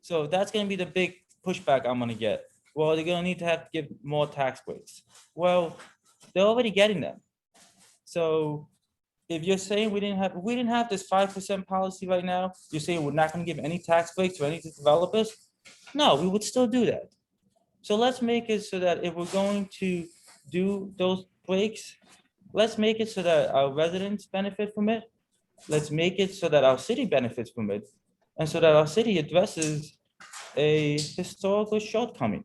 So that's going to be the big pushback I'm going to get. Well, they're going to have to give more tax breaks. Well, they're already getting them. So if you're saying we didn't have this 5% policy right now, you're saying we're not going to give any tax breaks to any of the developers? No, we would still do that. So let's make it so that if we're going to do those breaks, let's make it so that our residents benefit from it. Let's make it so that our city benefits from it, and so that our city addresses a historical shortcoming.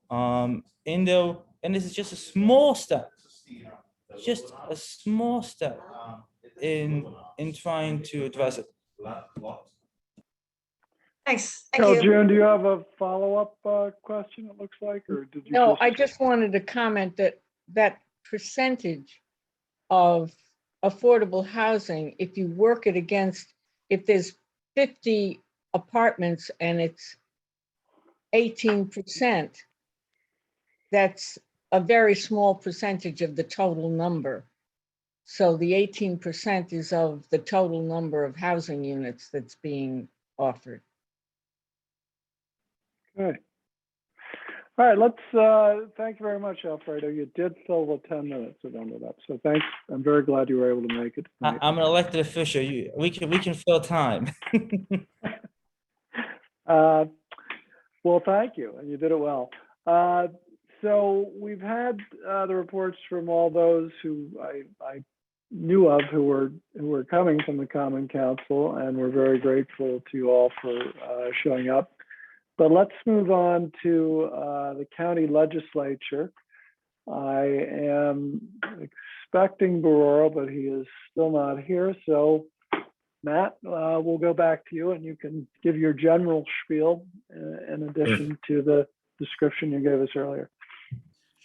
And this is just a small step, in trying to address it. Thanks. Thank you. June, do you have a follow-up question, it looks like, or did you? No, I just wanted to comment that percentage of affordable housing, if you work it against, if there's 50 apartments and it's 18%, that's a very small percentage of the total number. So the 18% is of the total number of housing units that's being offered. Okay. All right, let's, thank you very much, Alfredo. You did fill the 10 minutes that ended up. So thanks. I'm very glad you were able to make it tonight. I'm an elected official. We can fill time. Well, thank you, and you did it well. So we've had the reports from all those who I knew of who were coming from the Common Council, and we're very grateful to you all for showing up. But let's move on to the county legislature. I am expecting Barora, but he is still not here. So Matt, we'll go back to you and you can give your general spiel in addition to the description you gave us earlier.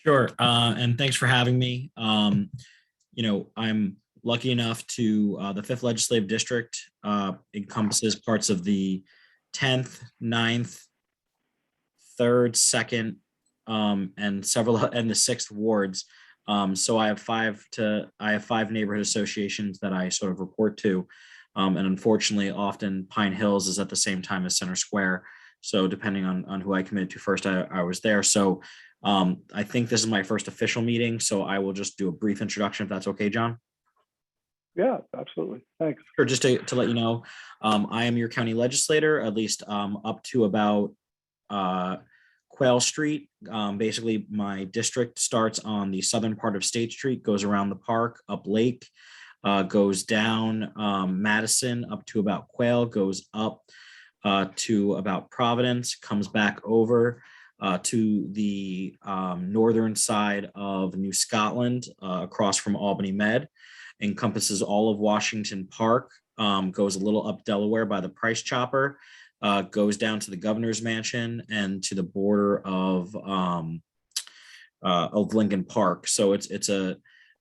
Sure, and thanks for having me. You know, I'm lucky enough to, the 5th Legislative District encompasses parts of the 10th, 9th, 3rd, 2nd, and the 6th wards. So I have 5 neighborhood associations that I sort of report to. And unfortunately, often Pine Hills is at the same time as Center Square. So depending on who I committed to first, I was there. So I think this is my first official meeting. So I will just do a brief introduction if that's okay, John. Yeah, absolutely. Thanks. Sure. Just to let you know, I am your county legislator, at least up to about Quail Street. Basically, my district starts on the southern part of State Street, goes around the park, up Lake, goes down Madison up to about Quail, goes up to about Providence, comes back over to the northern side of New Scotland, across from Albany Med, encompasses all of Washington Park, goes a little up Delaware by the Price Chopper, goes down to the governor's mansion and to the border of Lincoln Park. So it's a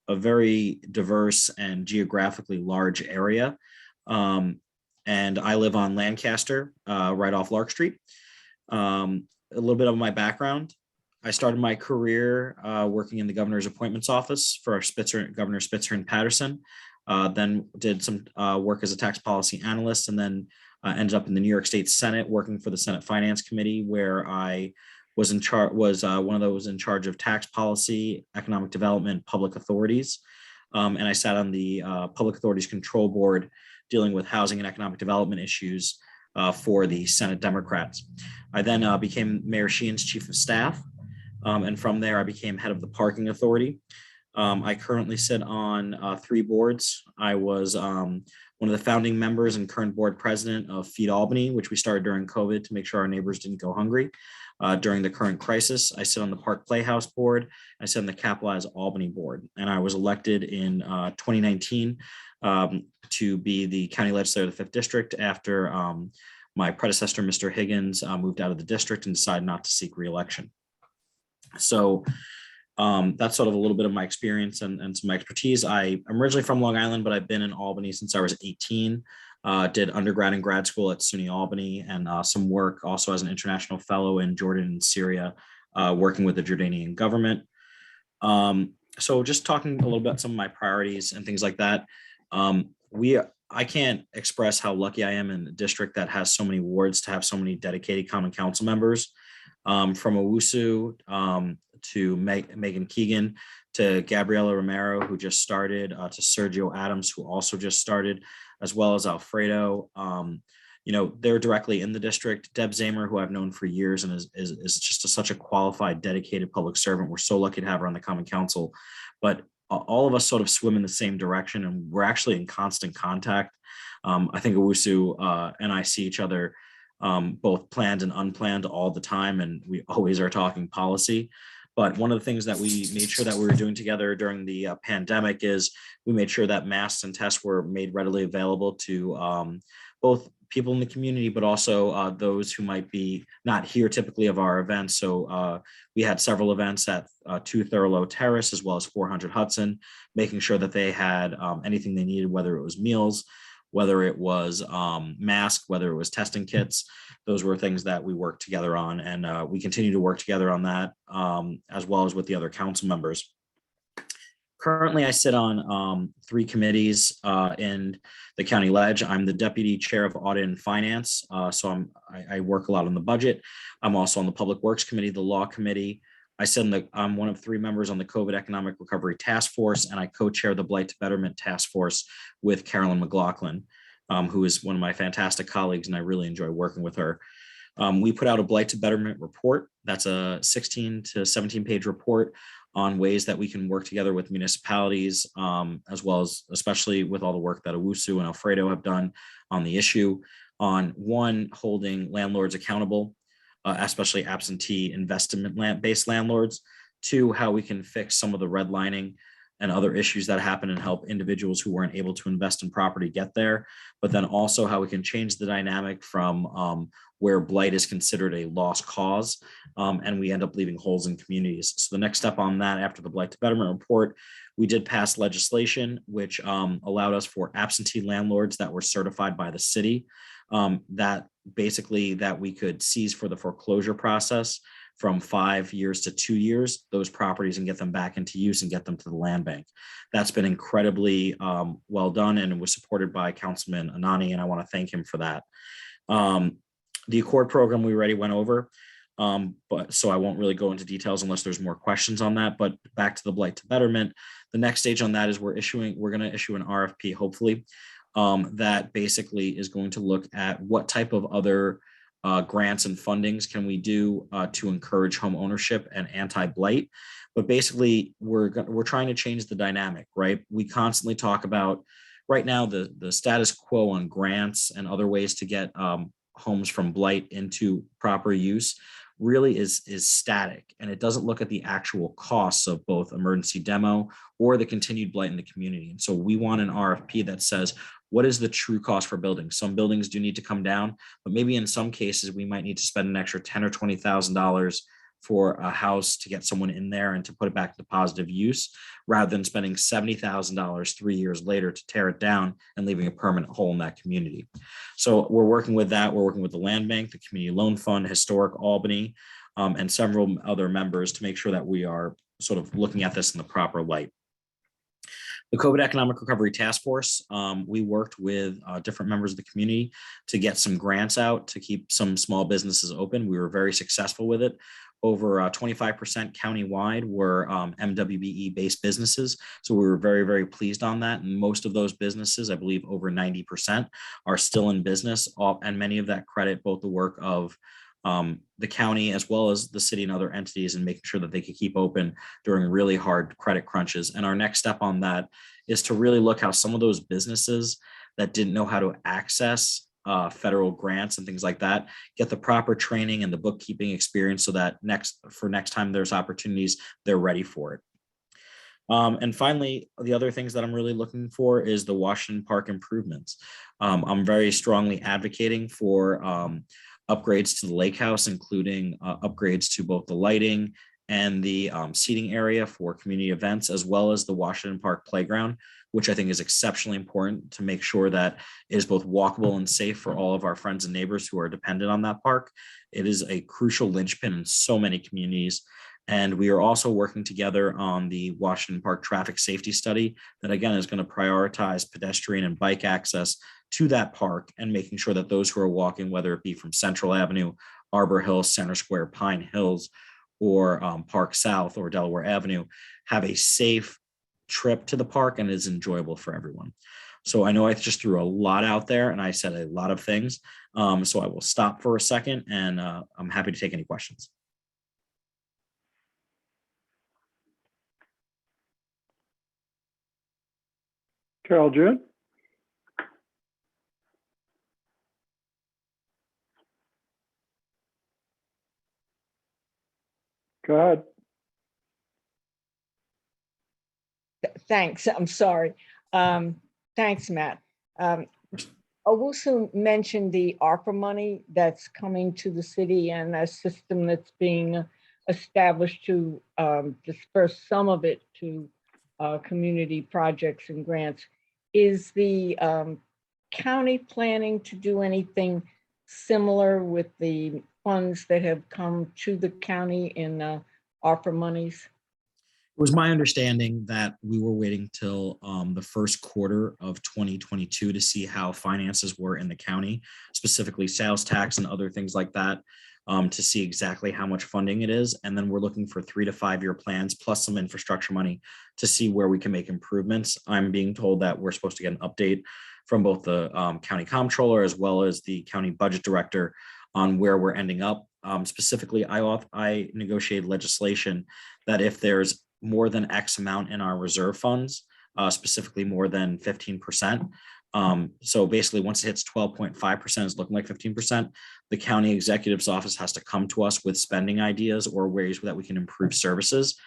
very diverse and geographically large area. And I live on Lancaster, right off Lark Street. A little bit of my background. I started my career working in the governor's appointments office for Governor Spitzer and Patterson. Then did some work as a tax policy analyst, and then ended up in the New York State Senate working for the Senate Finance Committee, where I was one of those in charge of tax policy, economic development, public authorities. And I sat on the Public Authorities Control Board dealing with housing and economic development issues for the Senate Democrats. I then became Mayor Sheehan's chief of staff. And from there, I became head of the parking authority. I currently sit on 3 boards. I was one of the founding members and current board president of Feed Albany, which we started during COVID to make sure our neighbors didn't go hungry. During the current crisis, I sit on the Park Playhouse board. I sit on the Capitalize Albany board, and I was elected in 2019 to be the county legislator of the 5th District after my predecessor, Mr. Higgins, moved out of the district and decided not to seek re-election. So that's sort of a little bit of my experience and some expertise. I'm originally from Long Island, but I've been in Albany since I was 18. Did undergrad and grad school at SUNY Albany, and some work also as an international fellow in Jordan and Syria, working with the Jordanian government. So just talking a little bit about some of my priorities and things like that. I can't express how lucky I am in a district that has so many wards to have so many dedicated common council members. From Owusu to Megan Keegan, to Gabriela Romero, who just started, to Sergio Adams, who also just started, as well as Alfredo. You know, they're directly in the district. Deb Zamer, who I've known for years and is just such a qualified, dedicated public servant. We're so lucky to have her on the Common Council. But all of us sort of swim in the same direction, and we're actually in constant contact. I think Owusu and I see each other both planned and unplanned all the time, and we always are talking policy. But one of the things that we made sure that we were doing together during the pandemic is we made sure that masks and tests were made readily available to both people in the community, but also those who might be not here typically of our events. So we had several events at 2 Thurlow Terrace, as well as 400 Hudson, making sure that they had anything they needed, whether it was meals, whether it was masks, whether it was testing kits. Those were things that we worked together on, and we continue to work together on that, as well as with the other council members. Currently, I sit on 3 committees in the county ledge. I'm the deputy chair of audit and finance, so I work a lot on the budget. I'm also on the public works committee, the law committee. I'm one of 3 members on the COVID economic recovery task force, and I co-chair the Blight to Betterment task force with Carolyn McLaughlin, who is one of my fantastic colleagues, and I really enjoy working with her. We put out a Blight to Betterment report. That's a 16 to 17 page report on ways that we can work together with municipalities, as well as especially with all the work that Owusu and Alfredo have done on the issue on, one, holding landlords accountable, especially absentee investment-based landlords, 2, how we can fix some of the redlining and other issues that happen and help individuals who weren't able to invest in property get there, but then also how we can change the dynamic from where blight is considered a lost cause, and we end up leaving holes in communities. So the next step on that, after the Blight to Betterment report, we did pass legislation which allowed us for absentee landlords that were certified by the city, that basically that we could seize for the foreclosure process from 5 years to 2 years, those properties, and get them back into use and get them to the land bank. That's been incredibly well done, and it was supported by Councilman Anani, and I want to thank him for that. The Accord program we already went over, but so I won't really go into details unless there's more questions on that. But back to the Blight to Betterment, the next stage on that is we're going to issue an RFP, hopefully, that basically is going to look at what type of other grants and fundings can we do to encourage home ownership and anti-blight. But basically, we're trying to change the dynamic, right? We constantly talk about right now the status quo on grants and other ways to get homes from blight into proper use really is static, and it doesn't look at the actual costs of both emergency demo or the continued blight in the community. And so we want an RFP that says, what is the true cost for buildings? Some buildings do need to come down, but maybe in some cases we might need to spend an extra $10,000 or $20,000 for a house to get someone in there and to put it back into positive use, rather than spending $70,000 3 years later to tear it down and leaving a permanent hole in that community. So we're working with that. We're working with the Land Bank, the Community Loan Fund, Historic Albany, and several other members to make sure that we are sort of looking at this in the proper light. The COVID Economic Recovery Task Force, we worked with different members of the community to get some grants out to keep some small businesses open. We were very successful with it. Over 25% countywide were MWBE-based businesses. So we were very, very pleased on that. And most of those businesses, I believe over 90%, are still in business. And many of that credit both the work of the county as well as the city and other entities, and making sure that they could keep open during really hard credit crunches. And our next step on that is to really look how some of those businesses that didn't know how to access federal grants and things like that get the proper training and the bookkeeping experience, so that next time there's opportunities, they're ready for it. And finally, the other things that I'm really looking for is the Washington Park improvements. I'm very strongly advocating for upgrades to the lake house, including upgrades to both the lighting and the seating area for community events, as well as the Washington Park playground, which I think is exceptionally important to make sure that it is both walkable and safe for all of our friends and neighbors who are dependent on that park. It is a crucial linchpin in so many communities. And we are also working together on the Washington Park traffic safety study that, again, is going to prioritize pedestrian and bike access to that park, and making sure that those who are walking, whether it be from Central Avenue, Arbor Hills, Center Square, Pine Hills, or Park South or Delaware Avenue, have a safe trip to the park and is enjoyable for everyone. So I know I just threw a lot out there and I said a lot of things. So I will stop for a second, and I'm happy to take any questions. Carol June? Go ahead. Thanks, I'm sorry. Thanks, Matt. Owusu mentioned the ARPA money that's coming to the city and a system that's being established to disperse some of it to community projects and grants. Is the county planning to do anything similar with the funds that have come to the county in ARPA monies? It was my understanding that we were waiting till the first quarter of 2022 to see how finances were in the county, specifically sales tax and other things like that, to see exactly how much funding it is. And then we're looking for 3 to 5 year plans plus some infrastructure money to see where we can make improvements. I'm being told that we're supposed to get an update from both the county comptroller as well as the county budget director on where we're ending up. Specifically, I negotiated legislation that if there's more than X amount in our reserve funds, specifically more than 15%. So basically, once it hits 12.5%, it's looking like 15%. The county executive's office has to come to us with spending ideas or ways that we can improve services.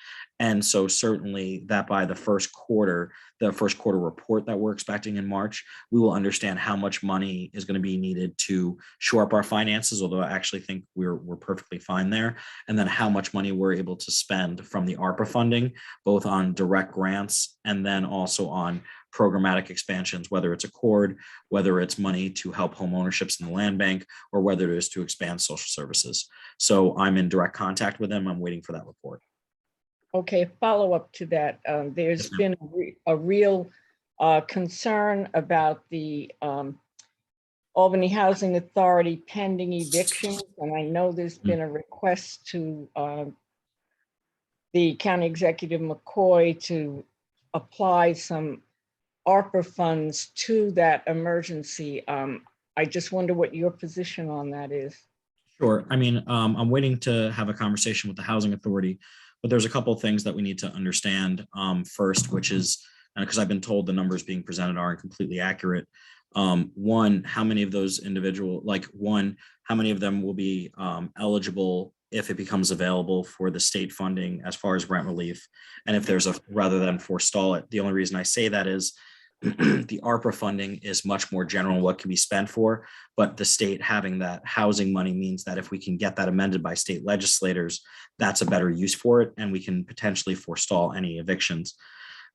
And so certainly that by the first quarter report that we're expecting in March, we will understand how much money is going to be needed to shore up our finances, although I actually think we're perfectly fine there. And then how much money we're able to spend from the ARPA funding, both on direct grants and then also on programmatic expansions, whether it's a cord, whether it's money to help home ownerships in the land bank, or whether it is to expand social services. So I'm in direct contact with them. I'm waiting for that report. Okay, follow up to that. There's been a real concern about the Albany Housing Authority pending evictions. And I know there's been a request to the County Executive McCoy to apply some ARPA funds to that emergency. I just wonder what your position on that is. Sure. I mean, I'm waiting to have a conversation with the Housing Authority, but there's a couple of things that we need to understand first, which is, because I've been told the numbers being presented aren't completely accurate. One, how many of those individuals, how many of them will be eligible if it becomes available for the state funding as far as rent relief? And if there's rather than forestall it. The only reason I say that is the ARPA funding is much more general what can be spent for, but the state having that housing money means that if we can get that amended by state legislators, that's a better use for it, and we can potentially forestall any evictions.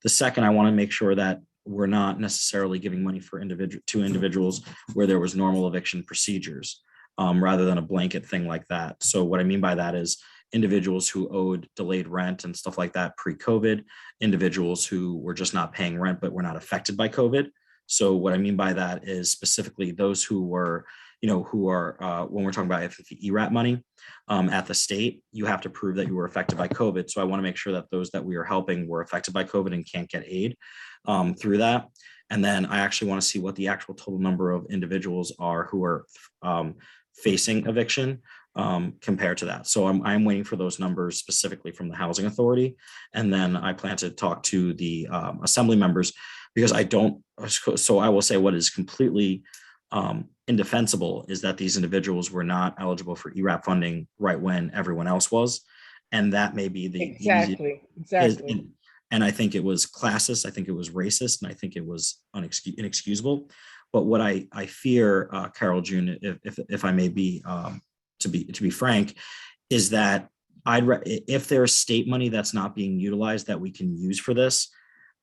The second, I want to make sure that we're not necessarily giving money for individuals where there was normal eviction procedures, rather than a blanket thing like that. So what I mean by that is individuals who owed delayed rent and stuff like that pre-COVID, individuals who were just not paying rent but were not affected by COVID. So what I mean by that is specifically those who were, when we're talking about the ERAP money at the state, you have to prove that you were affected by COVID. So I want to make sure that those that we are helping were affected by COVID and can't get aid through that. And then I actually want to see what the actual total number of individuals are who are facing eviction compared to that. So I'm waiting for those numbers specifically from the Housing Authority. And then I plan to talk to the assembly members, because so I will say what is completely indefensible is that these individuals were not eligible for ERAP funding right when everyone else was. And that may be the Exactly. And I think it was classist, I think it was racist, and I think it was inexcusable. But what I fear, Carol June, if I may be, to be frank, is that if there's state money that's not being utilized that we can use for this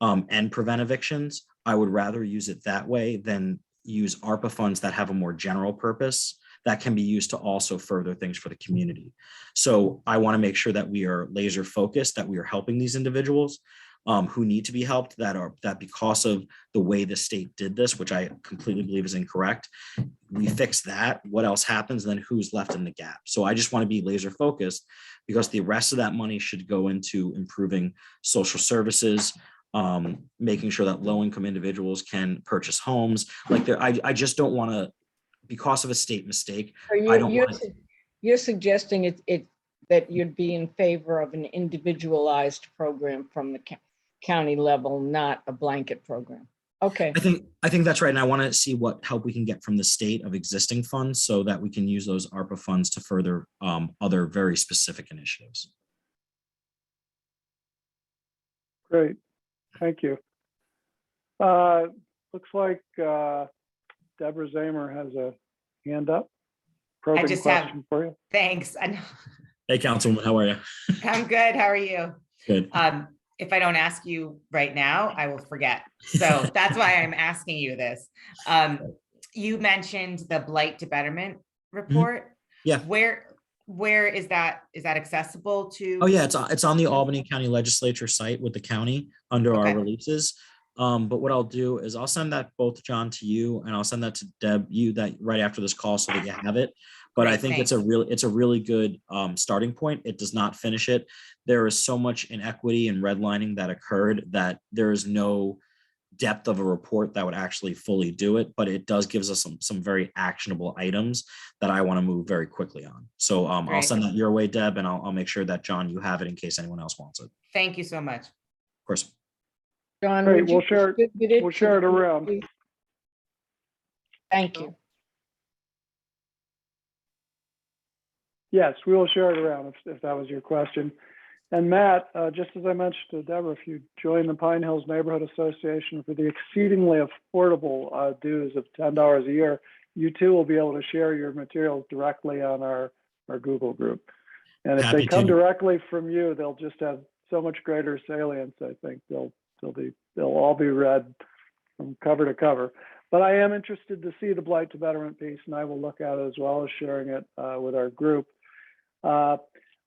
and prevent evictions, I would rather use it that way than use ARPA funds that have a more general purpose that can be used to also further things for the community. So I want to make sure that we are laser focused, that we are helping these individuals who need to be helped, that because of the way the state did this, which I completely believe is incorrect, we fix that. What else happens? Then who's left in the gap? So I just want to be laser focused, because the rest of that money should go into improving social services, making sure that low-income individuals can purchase homes. I just don't want to, because of a state mistake. You're suggesting that you'd be in favor of an individualized program from the county level, not a blanket program. Okay. I think that's right. And I want to see what help we can get from the state of existing funds so that we can use those ARPA funds to further other very specific initiatives. Great. Thank you. Looks like Deborah Zamer has a hand up. Probing question for you. Thanks. Hey, Councilwoman, how are you? I'm good. How are you? Good. If I don't ask you right now, I will forget. So that's why I'm asking you this. You mentioned the Blight to Betterment report. Yeah. where is that? Is that accessible to? Oh yeah, it's on the Albany County Legislature site with the county under our Okay. releases. But what I'll do is I'll send that both, John, to you, and I'll send that to Deb, you, that right after this call, so that you have it. But I Great, think thanks. it's a really good starting point. It does not finish it. There is so much inequity and redlining that occurred that there is no depth of a report that would actually fully do it, but it does gives us some very actionable items that I want to move very quickly on. So I'll Great. send that your way, Deb, and I'll make sure that, John, you have it in case anyone else wants it. Of Thank you so much. course. John, Great, would you we'll share it- distribute we'll to share it the around. community? Thank you. Yes, we will share it around if that was your question. And Matt, just as I mentioned to Deborah, if you join the Pine Hills Neighborhood Association for the exceedingly affordable dues of $10 a year, you too will be able to share your materials directly on our Google group. And if Happy they come to. directly from you, they'll just have so much greater salience. I think they'll all be read from cover to cover. But I am interested to see the Blight to Betterment piece, and I will look at it as well as sharing it with our group.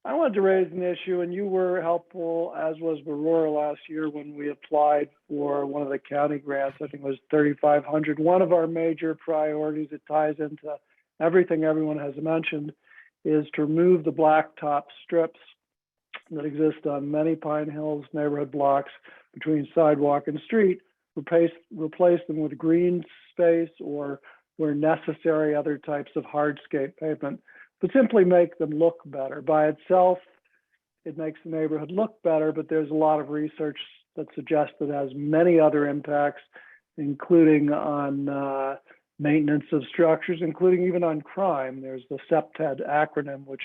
I wanted to raise an issue, and you were helpful, as was Aurora last year when we applied for one of the county grants. I think it was $3,500. One of our major priorities, it ties into everything everyone has mentioned, is to remove the blacktop strips that exist on many Pine Hills neighborhood blocks between sidewalk and street, replace them with green space, or where necessary, other types of hardscape pavement, but simply make them look better. By itself, it makes the neighborhood look better, but there's a lot of research that suggests it has many other impacts, including on maintenance of structures, including even on crime. There's the SEPTED acronym, which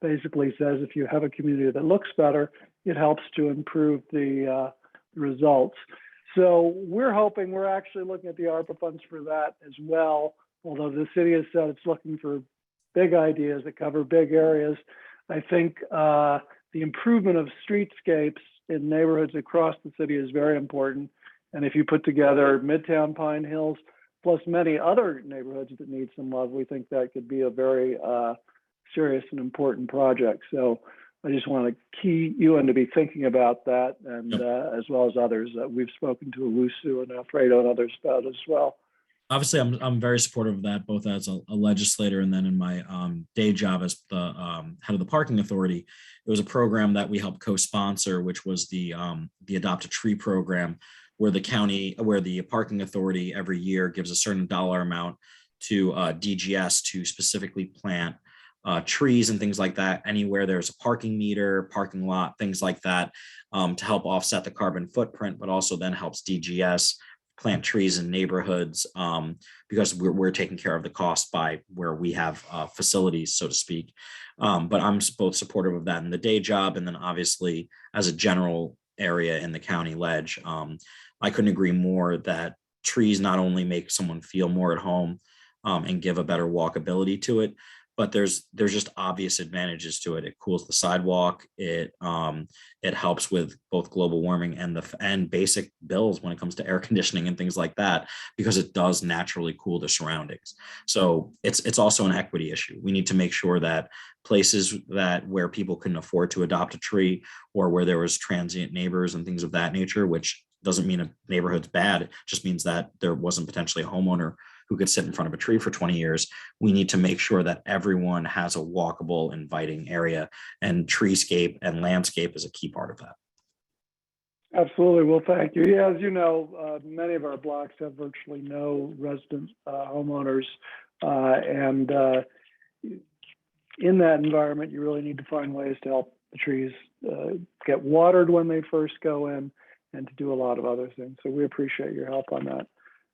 basically says if you have a community that looks better, it helps to improve the results. So we're actually looking at the ARPA funds for that as well, although the city has said it's looking for big ideas that cover big areas. I think the improvement of streetscapes in neighborhoods across the city is very important. And if you put together Midtown Pine Hills, plus many other neighborhoods that need some love, we think that could be a very serious and important project. So I just want to key you in to be thinking about that, and as well as others that we've spoken to Owusu and Alfredo and others about as well. Obviously, I'm very supportive of that, both as a legislator and then in my day job as the head of the parking authority. It was a program that we helped co-sponsor, which was the Adopt a Tree program, where the parking authority every year gives a certain dollar amount to DGS to specifically plant trees and things like that anywhere there's a parking meter, parking lot, things like that, to help offset the carbon footprint, but also then helps DGS plant trees in neighborhoods, because we're taking care of the cost by where we have facilities, so to speak. But I'm both supportive of that in the day job, and then obviously as a general area in the county ledge. I couldn't agree more that trees not only make someone feel more at home and give a better walkability to it, but there's just obvious advantages to it. It cools the sidewalk. It helps with both global warming and basic bills when it comes to air conditioning and things like that, because it does naturally cool the surroundings. So it's also an equity issue. We need to make sure that places where people couldn't afford to adopt a tree, or where there was transient neighbors and things of that nature, which doesn't mean a neighborhood's bad. It just means that there wasn't potentially a homeowner who could sit in front of a tree for 20 years. We need to make sure that everyone has a walkable, inviting area, and treescape and landscape is a key part of that. Absolutely. Well, thank you. Yeah, as you know, many of our blocks have virtually no resident homeowners. And in that environment, you really need to find ways to help the trees get watered when they first go in, and to do a lot of other things. So we appreciate your help on that.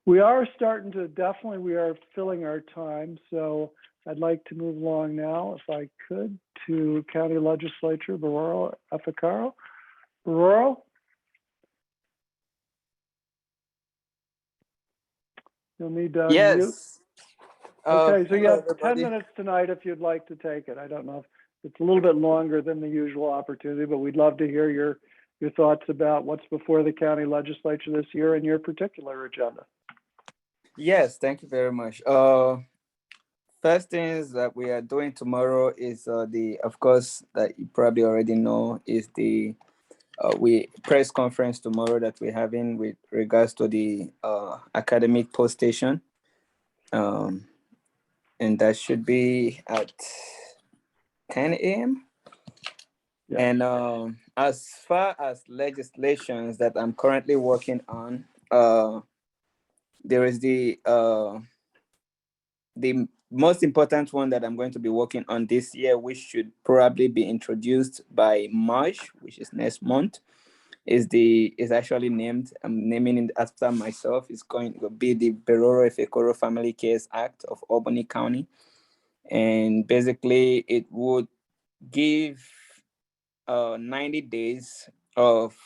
We are filling our time. So I'd like to move along now, if I could, to County Legislature, Baroro Efficaro. Baroro? You'll need to unmute. Yes. Okay, so you hello, have 10 everybody. minutes tonight if you'd like to take it. I don't know if it's a little bit longer than the usual opportunity, but we'd love to hear your thoughts about what's before the county legislature this year and your particular agenda. Yes, thank you very much. First things that we are doing tomorrow is of course, that you probably already know, is the we press conference tomorrow that we're having with regards to the academic post station. And that should be at 10 a.m. Yeah. And as far as legislations that I'm currently working on, there is the most important one that I'm going to be working on this year, which should probably be introduced by March, which is next month, is actually named. I'm naming it after myself. It's going to be the Beroro Efekoro Family Cares Act of Albany County, and basically it would give 90 days of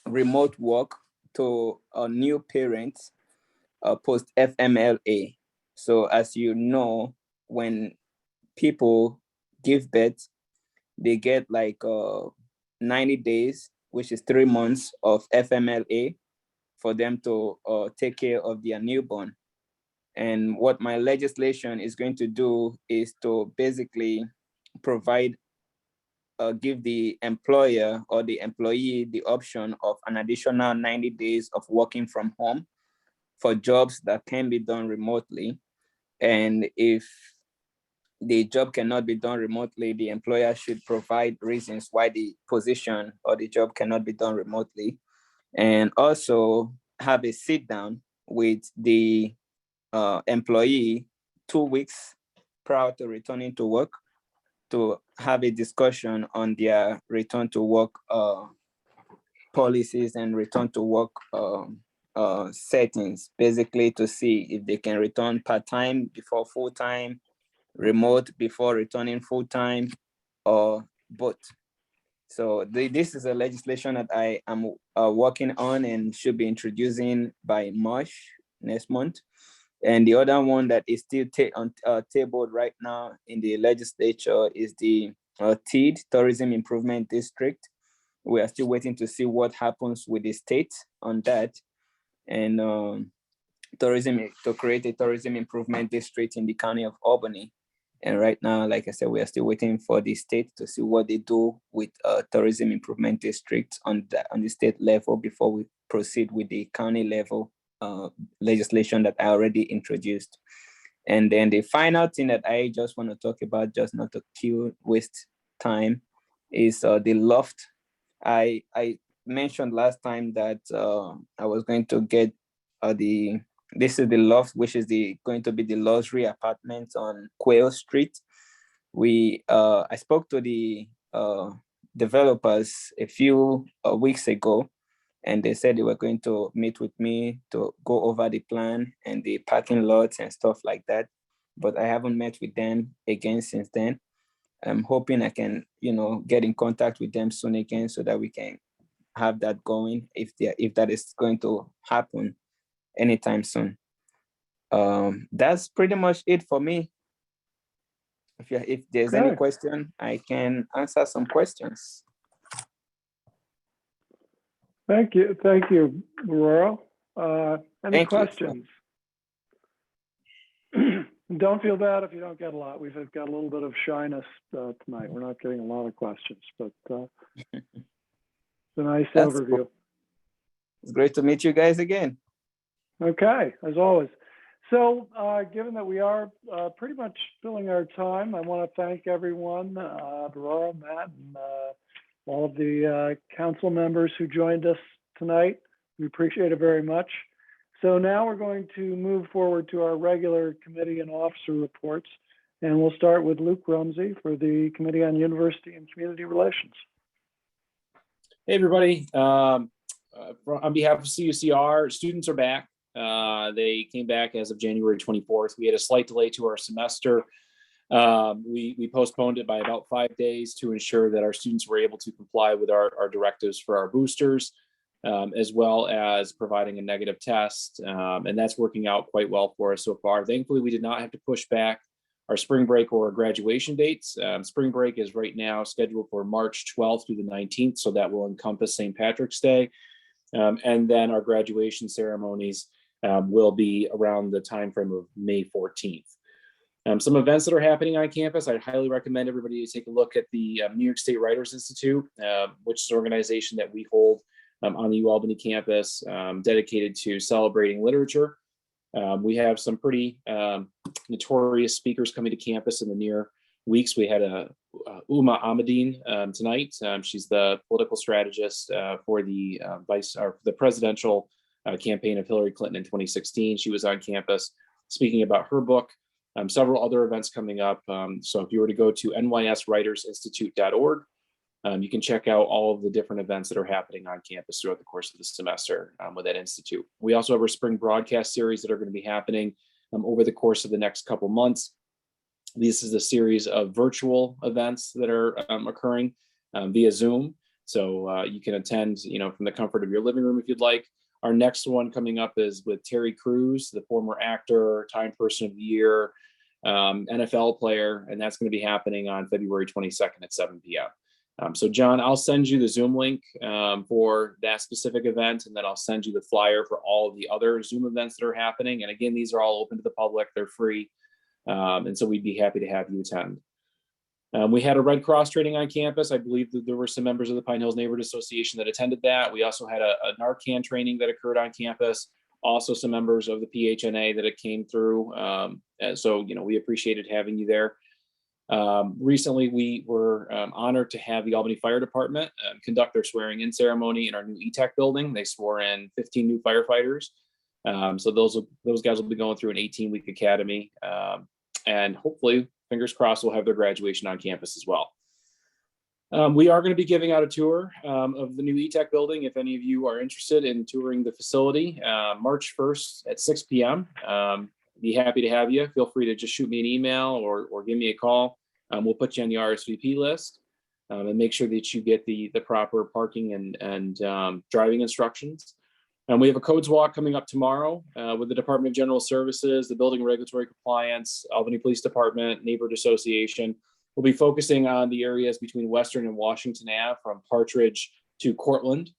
remote work to new parents post FMLA. So as you know, when people give birth, they get like 90 days, which is 3 months of FMLA for them to take care of their newborn. And what my legislation is going to do is to basically provide, give the employer or the employee the option of an additional 90 days of working from home for jobs that can be done remotely. And if the job cannot be done remotely, the employer should provide reasons why the position or the job cannot be done remotely. And also have a sit down with the employee 2 weeks prior to returning to work to have a discussion on their return to work policies and return to work settings, basically to see if they can return part-time before full-time, remote before returning full-time, or both. So this is a legislation that I am working on and should be introducing by March next month. And the other one that is still tabled right now in the legislature is the TID, Tourism Improvement District. We are still waiting to see what happens with the state on that. And to create a tourism improvement district in the county of Albany. And right now, like I said, we are still waiting for the state to see what they do with tourism improvement districts on the state level before we proceed with the county level legislation that I already introduced. And then the final thing that I just want to talk about, just not to waste time, is the loft. I mentioned last time that I was going to get this is the loft, which is going to be the luxury apartments on Quail Street. I spoke to the developers a few weeks ago, and they said they were going to meet with me to go over the plan and the parking lots and stuff like that. But I haven't met with them again since then. I'm hoping I can, get in contact with them soon again so that we can have that going if that is going to happen anytime soon. That's pretty much it for me. If there's any question, I can answer some questions. Thank you, Aurora. Any questions? Don't feel bad if you don't get a lot. We've got a little bit of shyness tonight. We're not getting a lot of questions, but it's a nice overview. Cool. It's great to meet you guys again. Okay, as always. So given that we are pretty much filling our time, I want to thank everyone, Aurora, Matt, and all of the council members who joined us tonight. We appreciate it very much. So now we're going to move forward to our regular committee and officer reports. And we'll start with Luke Rumsey for the Committee on University and Community Relations. Hey, everybody. On behalf of CUCR, students are back. They came back as of January 24th. We had a slight delay to our semester. We postponed it by about 5 days to ensure that our students were able to comply with our directives for our boosters, as well as providing a negative test. And that's working out quite well for us so far. Thankfully, we did not have to push back our spring break or graduation dates. Spring break is right now scheduled for March 12th through the 19th. So that will encompass St. Patrick's Day. And then our graduation ceremonies will be around the time frame of May 14th. Some events that are happening on campus, I highly recommend everybody to take a look at the New York State Writers Institute, which is an organization that we hold on the Albany campus, dedicated to celebrating literature. We have some pretty notorious speakers coming to campus in the near weeks. We had Uma Ahmadine tonight. She's the political strategist for the the presidential campaign of Hillary Clinton in 2016. She was on campus speaking about her book. Several other events coming up. So if you were to go to nyswritersinstitute.org, you can check out all of the different events that are happening on campus throughout the course of the semester with that institute. We also have our spring broadcast series that are going to be happening over the course of the next couple months. This is a series of virtual events that are occurring via Zoom. So you can attend, from the comfort of your living room if you'd like. Our next one coming up is with Terry Crews, the former actor, Time Person of the Year, NFL player, and that's going to be happening on February 22nd at 7 p.m. So John, I'll send you the Zoom link for that specific event, and then I'll send you the flyer for all of the other Zoom events that are happening. And again, these are all open to the public, they're free. And so we'd be happy to have you attend. We had a Red Cross training on campus. I believe that there were some members of the Pine Hills Neighborhood Association that attended that. We also had a Narcan training that occurred on campus. Also some members of the PHNA that it came through. So, we appreciated having you there. Recently, we were honored to have the Albany Fire Department conduct their swearing in ceremony in our new ETech building. They swore in 15 new firefighters. So those guys will be going through an 18-week academy. And hopefully, fingers crossed, we'll have their graduation on campus as well. We are going to be giving out a tour of the new ETech building. If any of you are interested in touring the facility, March 1st at 6 p.m. Be happy to have you. Feel free to just shoot me an email or give me a call. We'll put you on the RSVP list and make sure that you get the proper parking and driving instructions. And we have a codes walk coming up tomorrow with the Department of General Services, the Building and Regulatory Compliance, Albany Police Department, Neighborhood Association. We'll be focusing on the areas between Western and Washington Ave from Partridge to Cortland.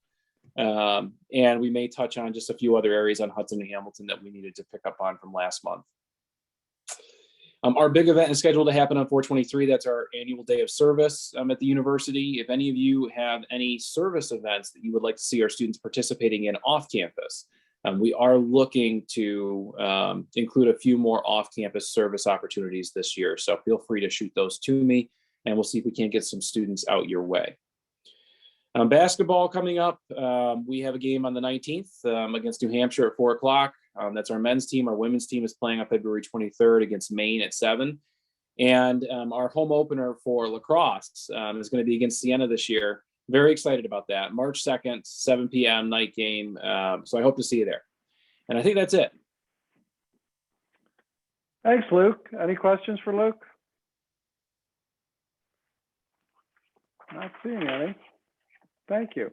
And we may touch on just a few other areas on Hudson and Hamilton that we needed to pick up on from last month. Our big event is scheduled to happen on 4/23. That's our annual day of service at the university. If any of you have any service events that you would like to see our students participating in off campus, we are looking to include a few more off-campus service opportunities this year. So feel free to shoot those to me, and we'll see if we can't get some students out your way. Basketball coming up. We have a game on the 19th against New Hampshire at 4 o'clock. That's our men's team. Our women's team is playing on February 23rd against Maine at 7. And our home opener for lacrosse is going to be against Siena this year. Very excited about that. March 2nd, 7 p.m. night game. So I hope to see you there. And I think that's it. Thanks, Luke. Any questions for Luke? Not seeing any. Thank you.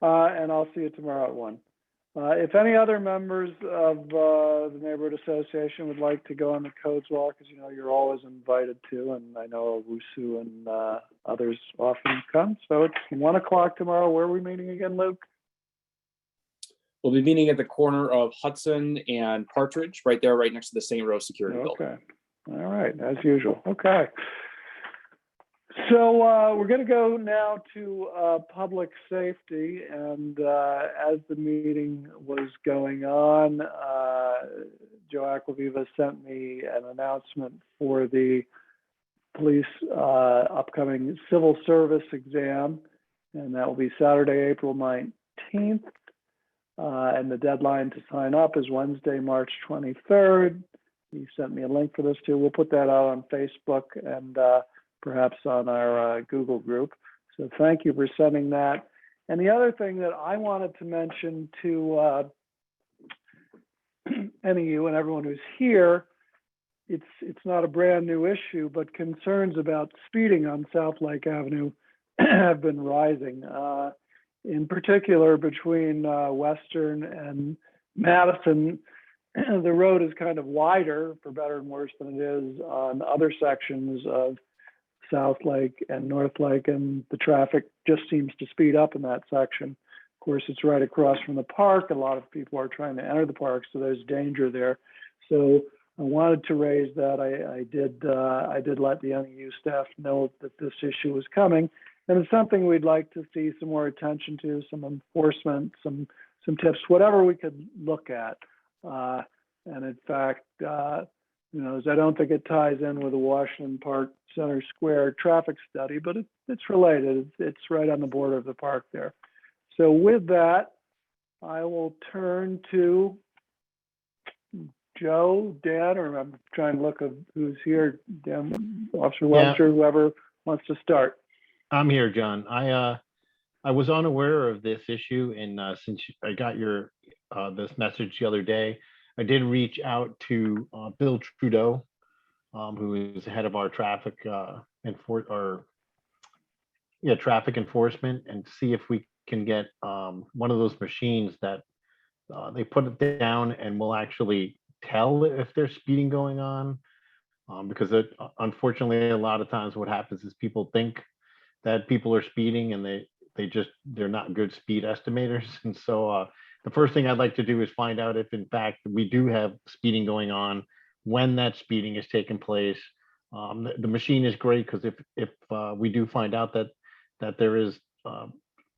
And I'll see you tomorrow at 1. If any other members of the Neighborhood Association would like to go on the codes walk, as you know, you're always invited to, and I know Wusu and others often come. So it's 1 o'clock tomorrow. Where are we meeting again, Luke? We'll be meeting at the corner of Hudson and Partridge, right there, right next to the St. Rose Security Building. Okay. All right, as usual. Okay. So we're going to go now to public safety, and as the meeting was going on, Joe Aquaviva sent me an announcement for the police upcoming civil service exam, and that will be Saturday, April 19th, and the deadline to sign up is Wednesday, March 23rd. He sent me a link for this too. We'll put that out on Facebook and perhaps on our Google group. So thank you for sending that. And the other thing that I wanted to mention to any of you and everyone who's here, it's not a brand new issue, but concerns about speeding on South Lake Avenue have been rising. In particular, between Western and Madison, the road is kind of wider, for better and worse, than it is on other sections of South Lake and North Lake, and the traffic just seems to speed up in that section. Of course, it's right across from the park. A lot of people are trying to enter the park, so there's danger there. So I wanted to raise that. I did let the NEU staff know that this issue was coming, and it's something we'd like to see some more attention to, some enforcement, some tips, whatever we could look at. And in fact, as I don't think it ties in with the Washington Park Center Square traffic study, but it's related. It's right on the border of the park there. So with that, I will turn to Joe, Dan, or I'm trying to look at who's here, Dan, Officer Webster, whoever wants to start. I'm here, John. I was unaware of this issue, and since I got your this message the other day, I did reach out to Bill Trudeau, who is the head of our traffic traffic enforcement, and see if we can get one of those machines that they put it down and will actually tell if there's speeding going on. Because unfortunately, a lot of times what happens is people think that people are speeding, and they're not good speed estimators. And so the first thing I'd like to do is find out if in fact we do have speeding going on, when that speeding is taking place. The machine is great because if we do find out that there is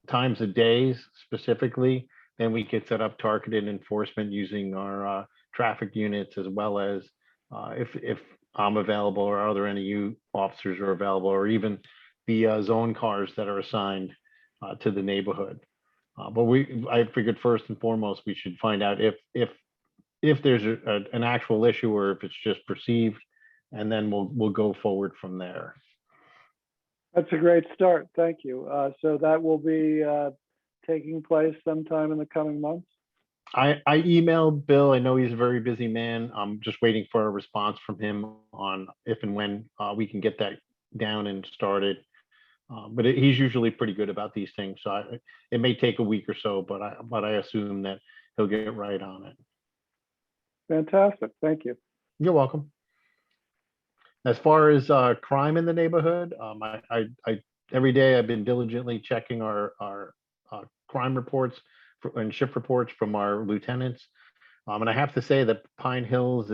times of days specifically, then we could set up targeted enforcement using our traffic units, as well as if I'm available or other NEU officers are available, or even the zone cars that are assigned to the neighborhood. But I figured first and foremost we should find out if there's an actual issue or if it's just perceived, and then we'll go forward from there. That's a great start. Thank you. So that will be taking place sometime in the coming months. I emailed Bill. I know he's a very busy man. I'm just waiting for a response from him on if and when we can get that down and started. But he's usually pretty good about these things. So it may take a week or so, but I assume that he'll get right on it. Fantastic. Thank you. You're welcome. As far as crime in the neighborhood, I every day I've been diligently checking our crime reports and shift reports from our lieutenants. And I have to say that Pine Hills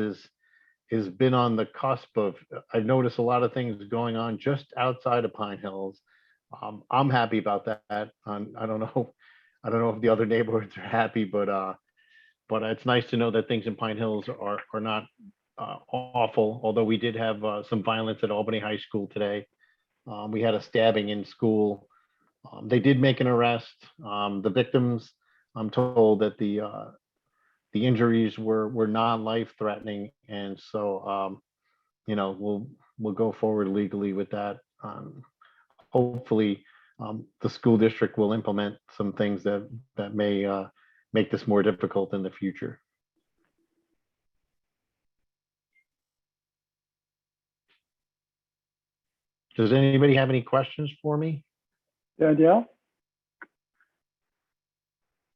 has been on the cusp of, I've noticed a lot of things going on just outside of Pine Hills. I'm happy about that. I don't know if the other neighborhoods are happy, but it's nice to know that things in Pine Hills are not awful. Although we did have some violence at Albany High School today. We had a stabbing in school. They did make an arrest. The victims, I'm told that the injuries were non-life threatening, and so we'll go forward legally with that. Hopefully, the school district will implement some things that may make this more difficult in the future. Does anybody have any questions for me? Danielle?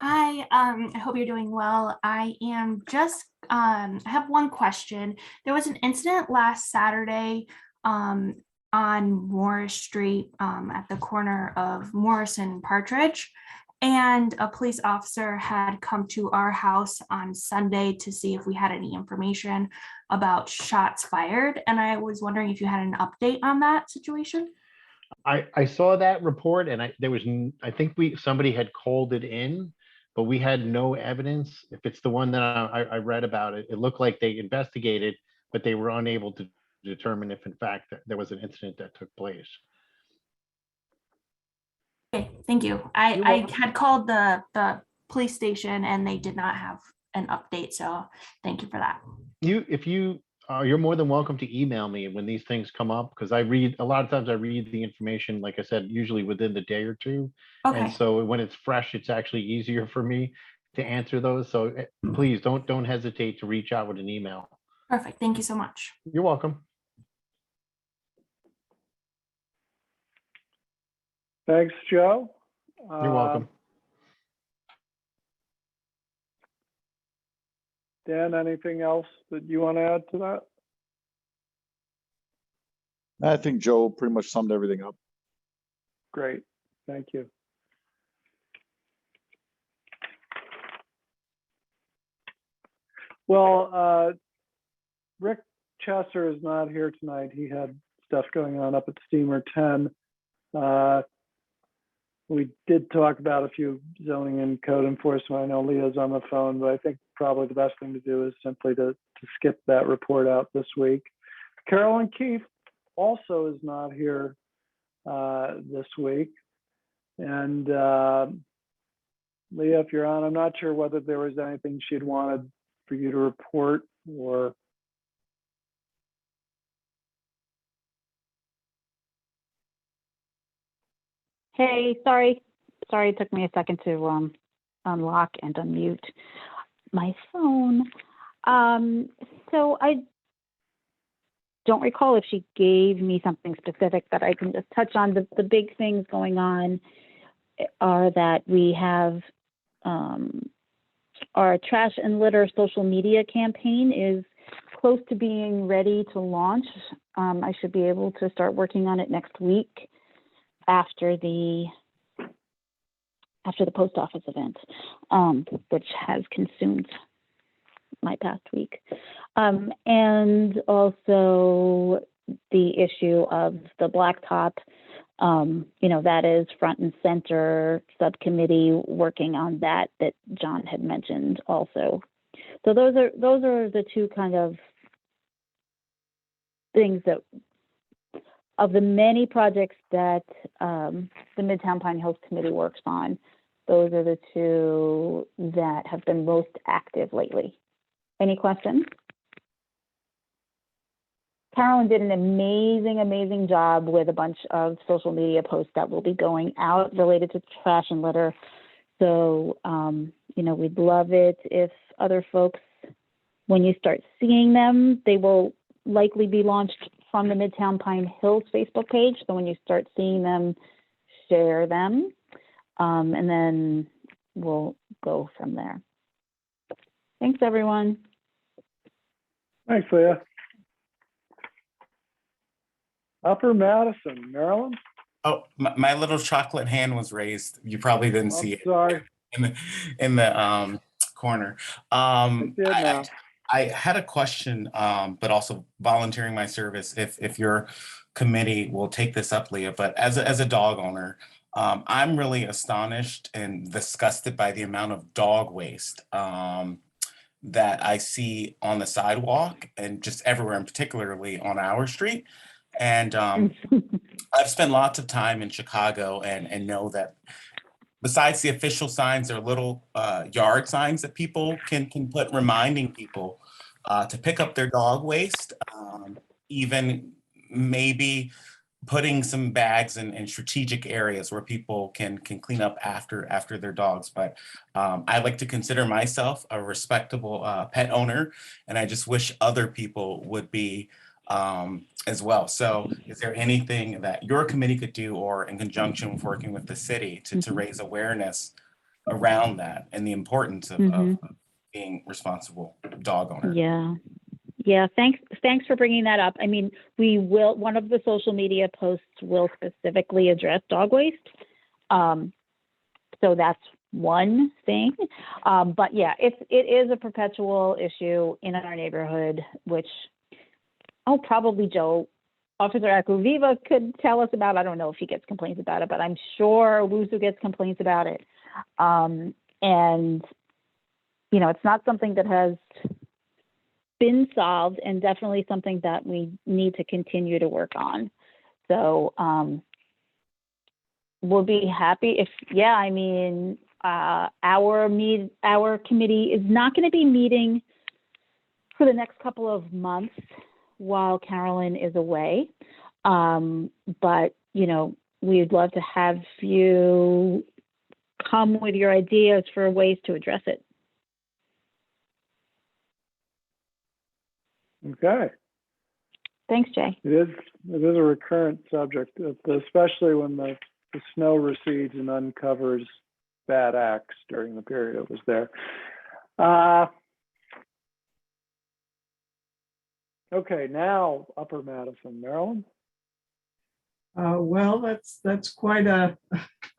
Hi, I hope you're doing well. I have one question. There was an incident last Saturday on Morris Street at the corner of Morris and Partridge. And a police officer had come to our house on Sunday to see if we had any information about shots fired. And I was wondering if you had an update on that situation. I saw that report, and I think somebody had called it in, but we had no evidence. If it's the one that I read about, it looked like they investigated, but they were unable to determine if in fact there was an incident that took place. Okay, thank you. I had called the police station and they did not have an update, so thank you for that. You're more than welcome to email me when these things come up, because a lot of times I read the information, like I said, usually within the day or two. Okay. And so when it's fresh, it's actually easier for me to answer those. So please don't hesitate to reach out with an email. Perfect. Thank you so much. You're welcome. Thanks, Joe. You're welcome. Dan, anything else that you want to add to that? I think Joe pretty much summed everything up. Great, thank you. Well, Rick Chesser is not here tonight. He had stuff going on up at Steamer 10. We did talk about a few zoning and code enforcement. I know Leah's on the phone, but I think probably the best thing to do is simply to skip that report out this week. Carolyn Keefe also is not here this week. And Leah, if you're on, I'm not sure whether there was anything she'd wanted for you to report or. Hey, sorry, it took me a second to unlock and unmute my phone. So I don't recall if she gave me something specific that I can just touch on. The big things going on are that we have our trash and litter social media campaign is close to being ready to launch. I should be able to start working on it next week after the post office event, which has consumed my past week. And also the issue of the blacktop, that is front and center subcommittee working on that John had mentioned also. So those are the two kind of things that, of the many projects that the Midtown Pine Hills Committee works on, those are the two that have been most active lately. Any questions? Carolyn did an amazing job with a bunch of social media posts that will be going out related to trash and litter. So, we'd love it if other folks, when you start seeing them, they will likely be launched from the Midtown Pine Hills Facebook page. So when you start seeing them, share them, and then we'll go from there. Thanks, everyone. Thanks, Leah. Upper Madison, Maryland. Oh, my little chocolate hand was raised. You probably didn't see it. Sorry. In the corner. I did now. I had a question, but also volunteering my service if your committee will take this up, Leah. But as a dog owner, I'm really astonished and disgusted by the amount of dog waste that I see on the sidewalk and just everywhere, and particularly on our street. And I've spent lots of time in Chicago and know that besides the official signs, there are little yard signs that people can put reminding people to pick up their dog waste, even maybe putting some bags in strategic areas where people can clean up after their dogs. But I like to consider myself a respectable pet owner, and I just wish other people would be as well. So is there anything that your committee could do, or in conjunction with working with the city, to raise awareness around that and the importance of being responsible dog owner? Yeah, thanks for bringing that up. I mean, one of the social media posts will specifically address dog waste. So that's one thing. But yeah, it is a perpetual issue in our neighborhood, which probably Joe, Officer Akuviva could tell us about. I don't know if he gets complaints about it, but I'm sure Wuzu gets complaints about it. And, it's not something that has been solved, and definitely something that we need to continue to work on. So we'll be happy if, our committee is not going to be meeting for the next couple of months while Carolyn is away. But, we'd love to have you come with your ideas for ways to address it. Okay. Thanks, Jay. It is a recurrent subject, especially when the snow recedes and uncovers bad acts during the period it was there. Okay, now Upper Madison, Maryland. Well, that's quite a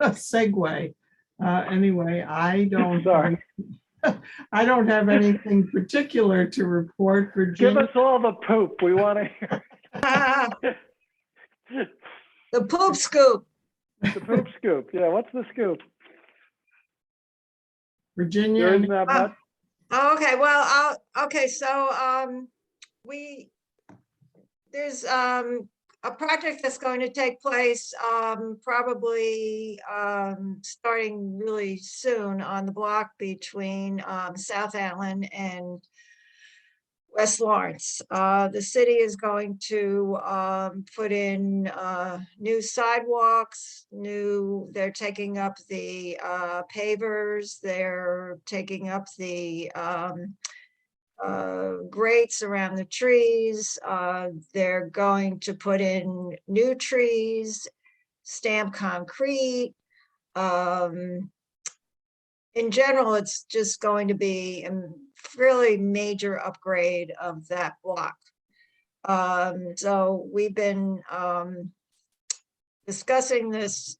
segue. Anyway, I don't. Sorry. I don't have anything particular to report. Give Virginia. us all the poop. We want to hear. The poop scoop. The poop scoop. Yeah, what's the scoop? Virginia. There isn't that much. Okay, well, okay, so there's a project that's going to take place probably starting really soon on the block between South Allen and West Lawrence. The city is going to put in new sidewalks, they're taking up the pavers, they're taking up the grates around the trees. They're going to put in new trees, stamp concrete. In general, it's just going to be a really major upgrade of that block. So we've been discussing this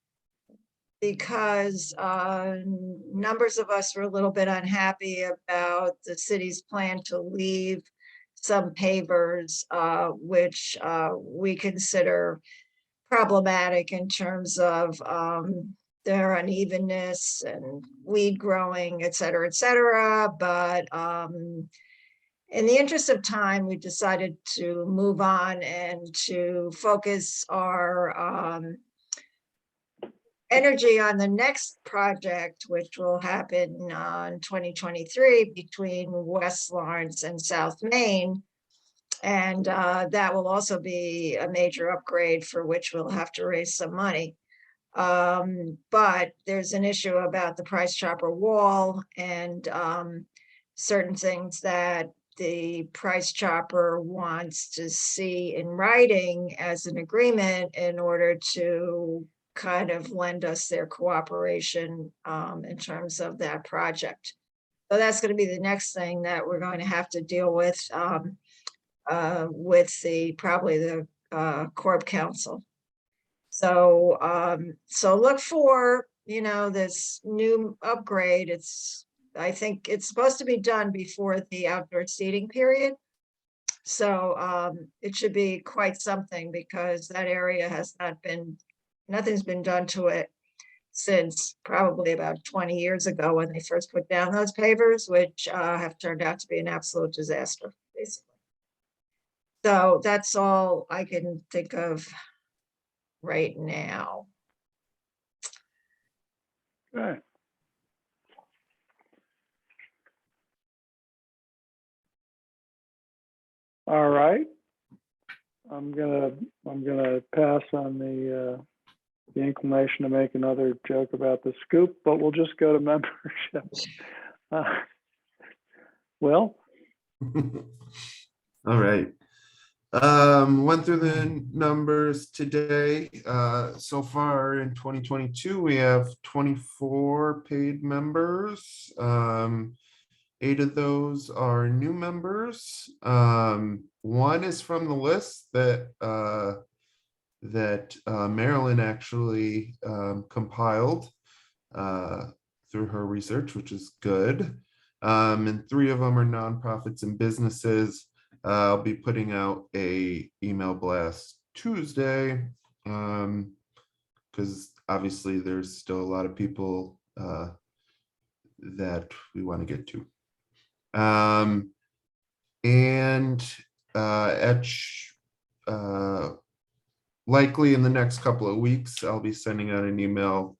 because numbers of us were a little bit unhappy about the city's plan to leave some pavers, which we consider problematic in terms of their unevenness and weed growing, et cetera, but in the interest of time, we decided to move on and to focus our energy on the next project, which will happen in 2023 between West Lawrence and South Main. And that will also be a major upgrade for which we'll have to raise some money. But there's an issue about the Price Chopper wall and certain things that the Price Chopper wants to see in writing as an agreement in order to kind of lend us their cooperation in terms of that project. So that's going to be the next thing that we're going to have to deal with probably the Corp Council. So so look for, this new upgrade. I think it's supposed to be done before the outdoor seating period. So it should be quite something because that area nothing's been done to it since probably about 20 years ago when they first put down those pavers, which have turned out to be an absolute disaster, basically. So that's all I can think of right now. Okay. All right. I'm gonna pass on the inclination to make another joke about the scoop, but we'll just go to membership. Will? All right. Went through the numbers today. So far in 2022, we have 24 paid members. 8 of those are new members. 1 is from the list that Marilyn actually compiled through her research, which is good. And 3 of them are nonprofits and businesses. I'll be putting out a email blast Tuesday because obviously there's still a lot of people that we want to get to. Likely in the next couple of weeks, I'll be sending out an email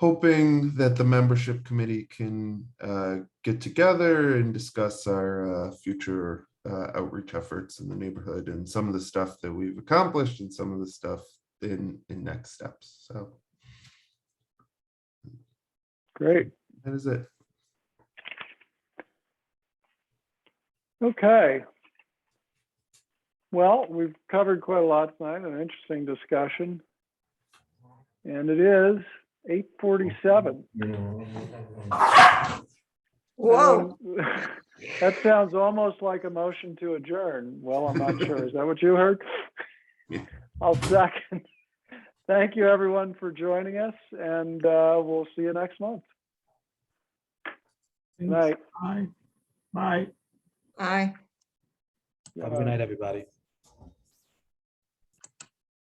hoping that the membership committee can get together and discuss our future outreach efforts in the neighborhood and some of the stuff that we've accomplished and some of the stuff in next steps. So great. That is it. Okay. Well, we've covered quite a lot tonight, an interesting discussion. And it is 8:47. Whoa. That sounds almost like a motion to adjourn. Well, I'm not sure. Is that what you heard? I'll second. Thank you, everyone, for joining us, and we'll see you next month. Good night. Bye. Bye. Aye. Have a good night, everybody.